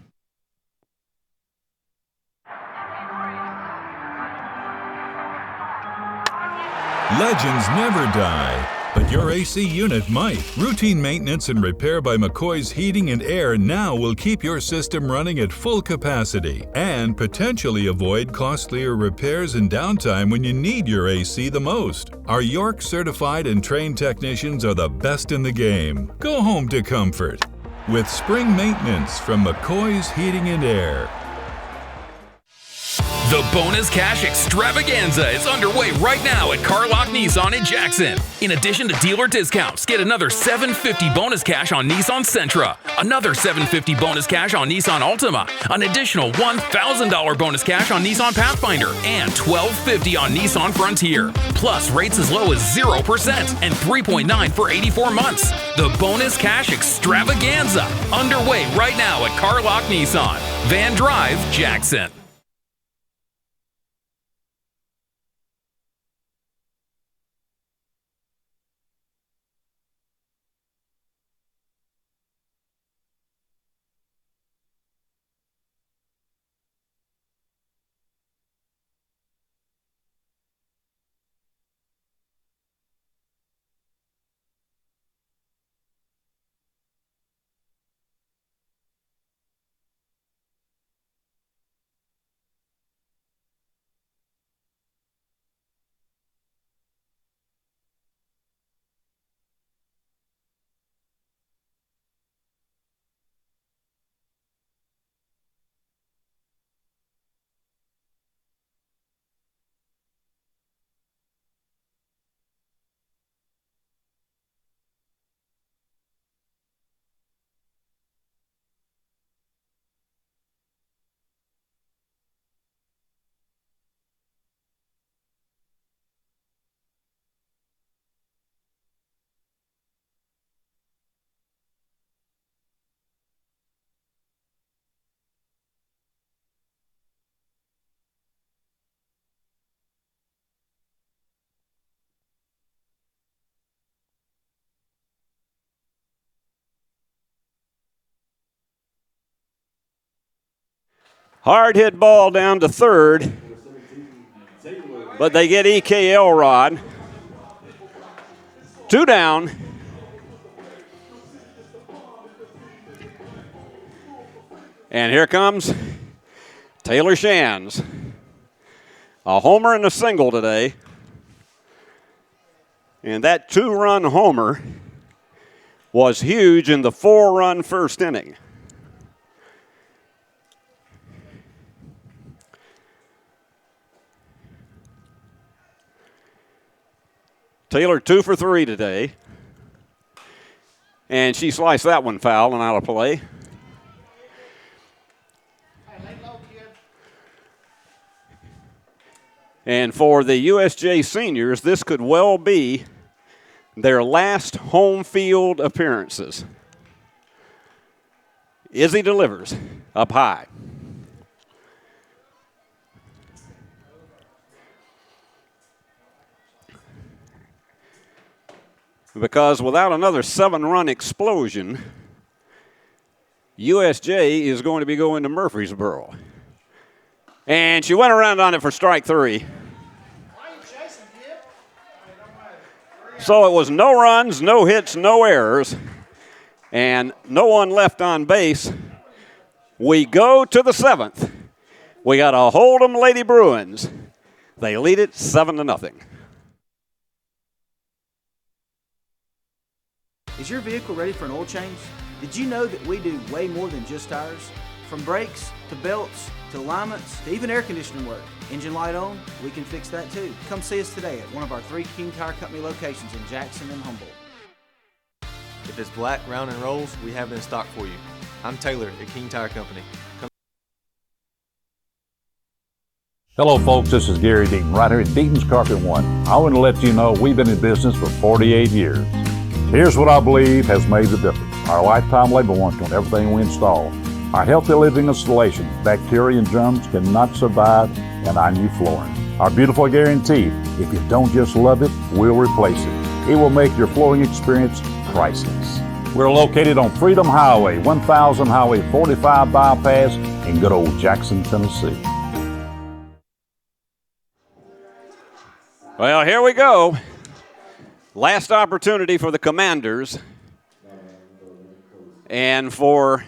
Speaker 3: Legends never die, but your AC unit might. Routine maintenance and repair by McCoy's Heating and Air now will keep your system running at full capacity and potentially avoid costlier repairs and downtime when you need your AC the most. Our York certified and trained technicians are the best in the game. Go home to comfort with spring maintenance from McCoy's Heating and Air.
Speaker 4: The bonus cash extravaganza is underway right now at Carlock Nissan in Jackson. In addition to dealer discounts, get another $750 bonus cash on Nissan Sentra, another $750 bonus cash on Nissan Altima, an additional $1,000 bonus cash on Nissan Pathfinder, and $1,250 on Nissan Frontier. Plus rates as low as 0% and 3.9 for 84 months. The bonus cash extravaganza underway right now at Carlock Nissan, Van Drive, Jackson.
Speaker 2: Hard hit ball down to third, but they get E.K. Elrod. 2 down. And here comes Taylor Shands. A homer and a single today. And that 2-run homer was huge in the 4-run first inning. Taylor 2 for 3 today. And she sliced that one foul and out of play. And for the USJ seniors, this could well be their last home field appearances. Izzy delivers up high. Because without another 7-run explosion, USJ is going to be going to Murfreesboro. And she went around on it for strike 3. So it was no runs, no hits, no errors, and no one left on base. We go to the 7th. We got a Hold'em Lady Bruins. They lead it 7-0.
Speaker 7: Is your vehicle ready for an oil change? Did you know that we do way more than just tires? From brakes to belts to alignments to even air conditioning work. Engine light on? We can fix that too. Come see us today at one of our 3 King Tire Company locations in Jackson and Humboldt.
Speaker 14: If it's black, round, and rolls, we have it in stock for you. I'm Taylor at King Tire Company.
Speaker 15: Hello folks, this is Gary Deaton right here at Deaton's Carpet One. I want to let you know we've been in business for 48 years. Here's what I believe has made the difference. Our lifetime labor warranty on everything we install. Our healthy living installations, bacteria and germs cannot survive in our new flooring. Our beautiful guarantee, if you don't just love it, we'll replace it. It will make your flooring experience priceless. We're located on Freedom Highway, 1000 Highway 45 bypass in good old Jackson, Tennessee.
Speaker 2: Well, here we go. Last opportunity for the Commanders. And for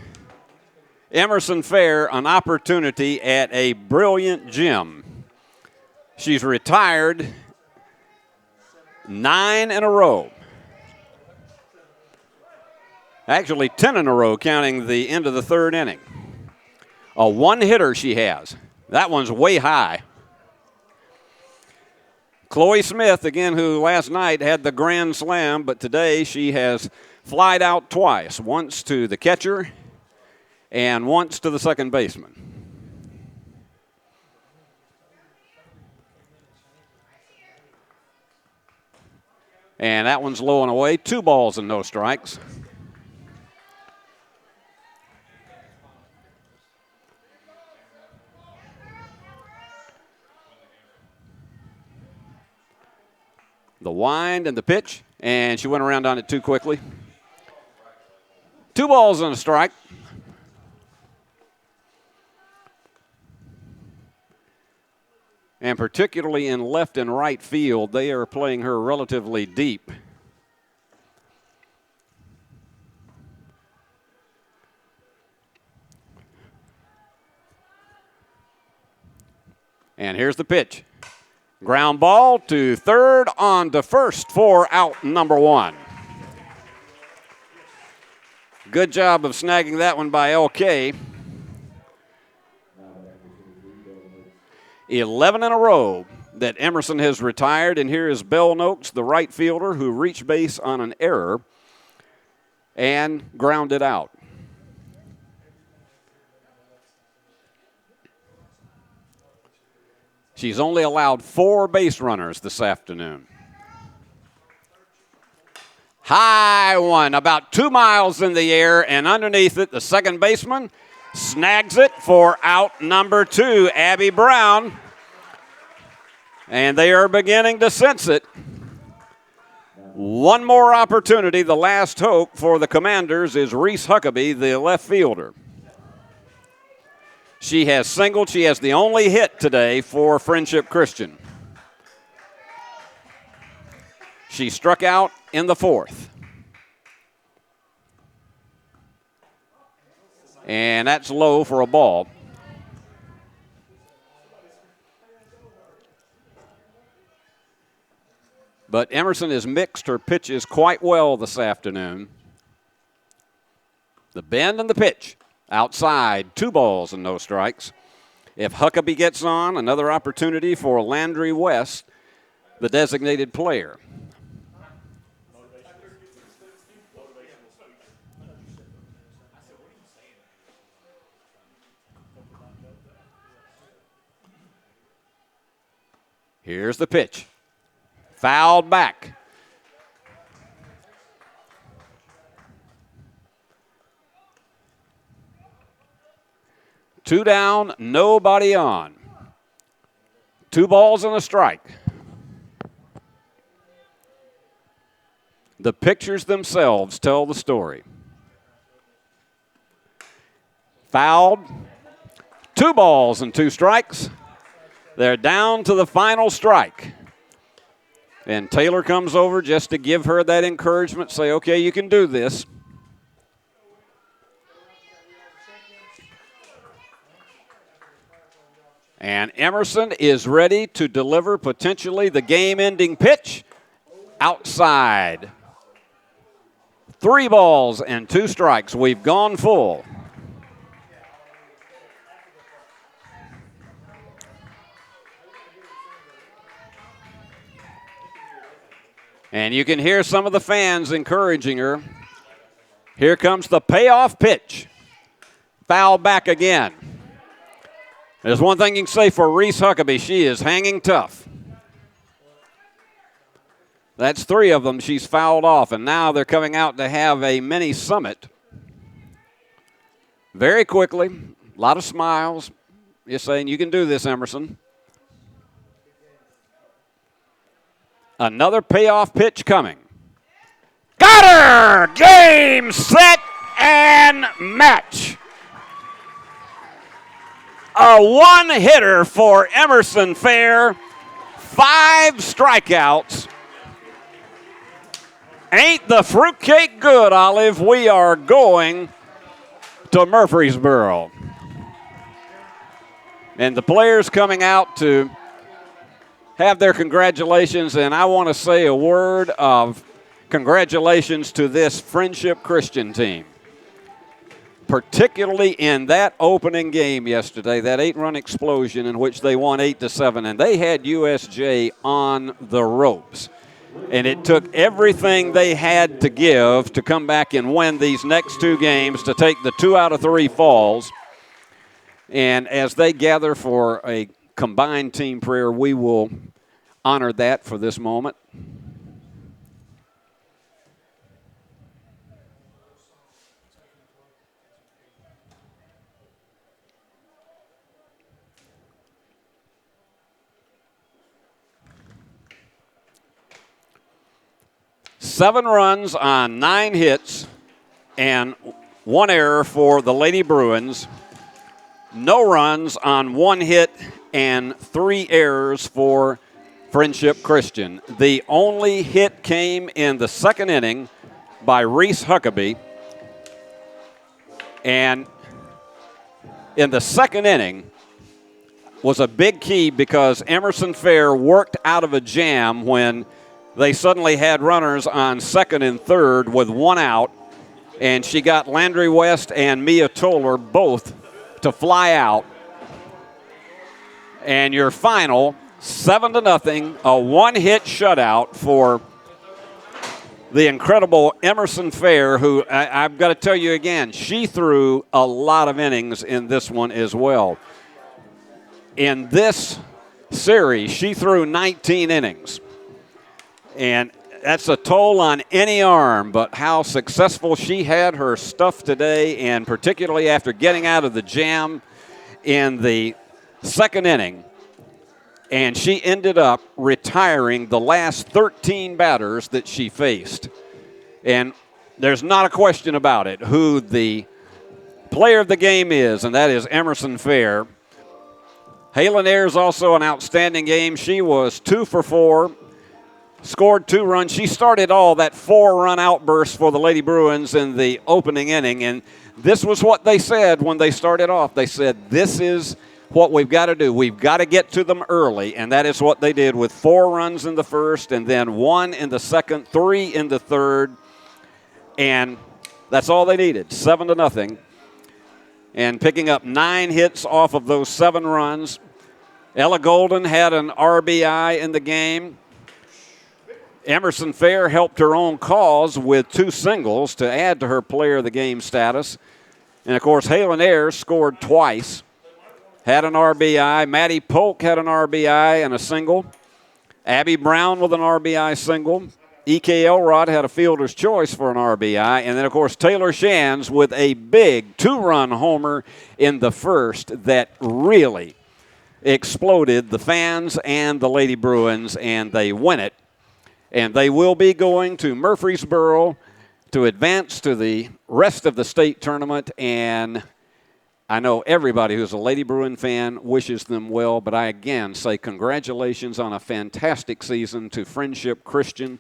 Speaker 2: Emerson Fair, an opportunity at a brilliant gym. She's retired 9 in a row. Actually, 10 in a row, counting the end of the 3rd inning. A 1-hitter she has. That one's way high. Chloe Smith, again, who last night had the grand slam, but today she has flied out twice, once to the catcher and once to the second baseman. And that one's low and away, 2 balls and no strikes. The wind and the pitch, and she went around on it too quickly. 2 balls and a strike. And particularly in left and right field, they are playing her relatively deep. And here's the pitch. Ground ball to third, on to first for out number 1. Good job of snagging that one by LK. 11 in a row that Emerson has retired, and here is Bell Noakes, the right fielder, who reached base on an error and grounded out. She's only allowed 4 base runners this afternoon. High one, about 2 miles in the air, and underneath it, the second baseman snags it for out number 2, Abby Brown. And they are beginning to sense it. One more opportunity. The last hope for the Commanders is Reese Huckabee, the left fielder. She has singled. She has the only hit today for Friendship Christian. She struck out in the 4th. And that's low for a ball. But Emerson has mixed her pitches quite well this afternoon. The bend and the pitch. Outside, 2 balls and no strikes. If Huckabee gets on, another opportunity for Landry West, the designated player. Here's the pitch. Fouled back. 2 down, nobody on. 2 balls and a strike. The pictures themselves tell the story. Fouled. 2 balls and 2 strikes. They're down to the final strike. And Taylor comes over just to give her that encouragement, say, okay, you can do this. And Emerson is ready to deliver potentially the game-ending pitch outside. 3 balls and 2 strikes. We've gone full. And you can hear some of the fans encouraging her. Here comes the payoff pitch. Foul back again. There's one thing you can say for Reese Huckabee. She is hanging tough. That's 3 of them she's fouled off, and now they're coming out to have a mini summit. Very quickly, a lot of smiles. You're saying, you can do this, Emerson. Another payoff pitch coming. Got her! Game, set, and match. A 1-hitter for Emerson Fair. 5 strikeouts. Ain't the fruitcake good, Olive? We are going to Murfreesboro. And the players coming out to have their congratulations, and I want to say a word of congratulations to this Friendship Christian team. Particularly in that opening game yesterday, that 8-run explosion in which they won 8-7, and they had USJ on the ropes. And it took everything they had to give to come back and win these next 2 games to take the 2 out of 3 falls. And as they gather for a combined team prayer, we will honor that for this moment. Seven runs on 9 hits and 1 error for the Lady Bruins. No runs on 1 hit and 3 errors for Friendship Christian. The only hit came in the 2nd inning by Reese Huckabee. And in the 2nd inning was a big key because Emerson Fair worked out of a jam when they suddenly had runners on 2nd and 3rd with 1 out, and she got Landry West and Mia Toller both to fly out. And your final, 7-0, a 1-hit shutout for the incredible Emerson Fair, who I've got to tell you again, she threw a lot of innings in this one as well. In this series, she threw 19 innings. And that's a toll on any arm, but how successful she had her stuff today, and particularly after getting out of the jam in the 2nd inning. And she ended up retiring the last 13 batters that she faced. And there's not a question about it who the player of the game is, and that is Emerson Fair. Halen Ayers also an outstanding game. She was 2 for 4. Scored 2 runs. She started all that 4-run outburst for the Lady Bruins in the opening inning, and this was what they said when they started off. They said, this is what we've got to do. We've got to get to them early, and that is what they did with 4 runs in the 1st and then 1 in the 2nd, 3 in the 3rd, and that's all they needed, 7-0. And picking up 9 hits off of those 7 runs. Ella Golden had an RBI in the game. Emerson Fair helped her own cause with 2 singles to add to her player of the game status. And, of course, Halen Ayers scored twice, had an RBI. Maddie Polk had an RBI and a single. Abby Brown with an RBI single. E.K. Elrod had a fielder's choice for an RBI. And then, of course, Taylor Shands with a big 2-run homer in the first that really exploded the fans and the Lady Bruins, and they win it. And they will be going to Murfreesboro to advance to the rest of the state tournament. And I know everybody who's a Lady Bruin fan wishes them well, but I again say congratulations on a fantastic season to Friendship Christian.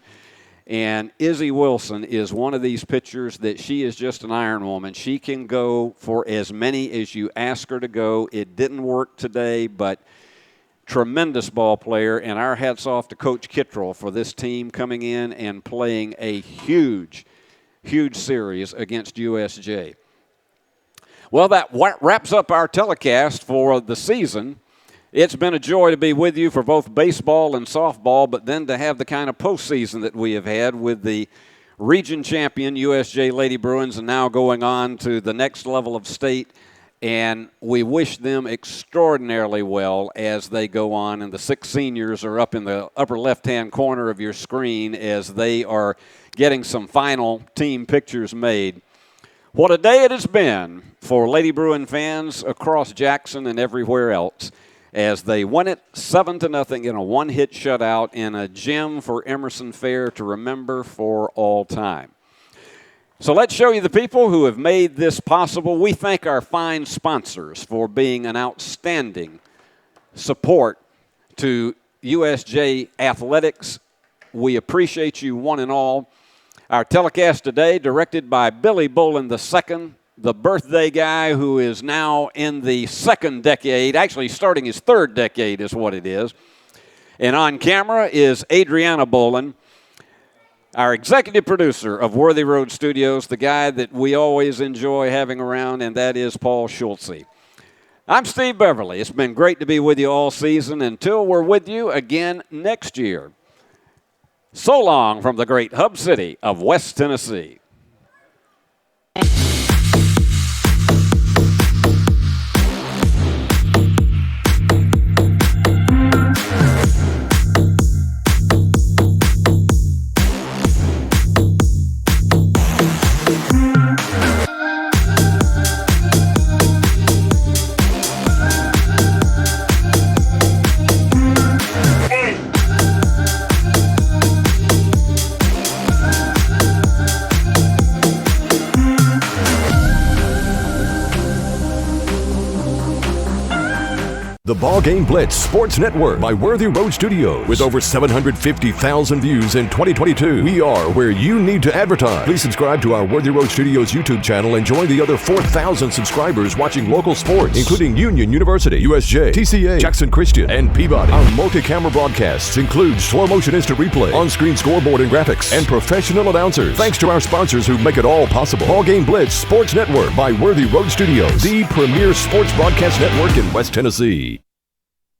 Speaker 2: And Izzy Wilson is one of these pitchers that she is just an iron woman. She can go for as many as you ask her to go. It didn't work today, but tremendous ball player. And our hats off to Coach Kittrell for this team coming in and playing a huge, huge series against USJ. Well, that wraps up our telecast for the season. It's been a joy to be with you for both baseball and softball, but then to have the kind of postseason that we have had with the region champion USJ Lady Bruins and now going on to the next level of state. And we wish them extraordinarily well as they go on. And the 6 seniors are up in the upper left-hand corner of your screen as they are getting some final team pictures made. What a day it has been for Lady Bruin fans across Jackson and everywhere else, as they won it 7-0 in a one-hit shutout in a gem for Emerson Fair to remember for all time. So let's show you the people who have made this possible. We thank our fine sponsors for being an outstanding support to USJ Athletics. We appreciate you one and all. Our telecast today directed by Billy Bolin II, the birthday guy who is now in the 2nd decade, actually starting his 3rd decade is what it is. And on camera is Adriana Bolin, our executive producer of Worthy Road Studios, the guy that we always enjoy having around, and that is Paul Schultze. I'm Steve Beverly. It's been great to be with you all season until we're with you again next year. So long from the great hub city of West Tennessee.
Speaker 1: The BallGame Blitz Sports Network by Worthy Road Studios. With over 750,000 views in 2022, we are where you need to advertise. Please subscribe to our Worthy Road Studios YouTube channel and join the other 4,000 subscribers watching local sports, including Union University, USJ, TCA, Jackson Christian, and Peabody. Our multi-camera broadcasts include slow motion instant replay, on-screen scoreboard and graphics, and professional announcers. Thanks to our sponsors who make it all possible. BallGame Blitz Sports Network by Worthy Road Studios, the premier sports broadcast network in West Tennessee.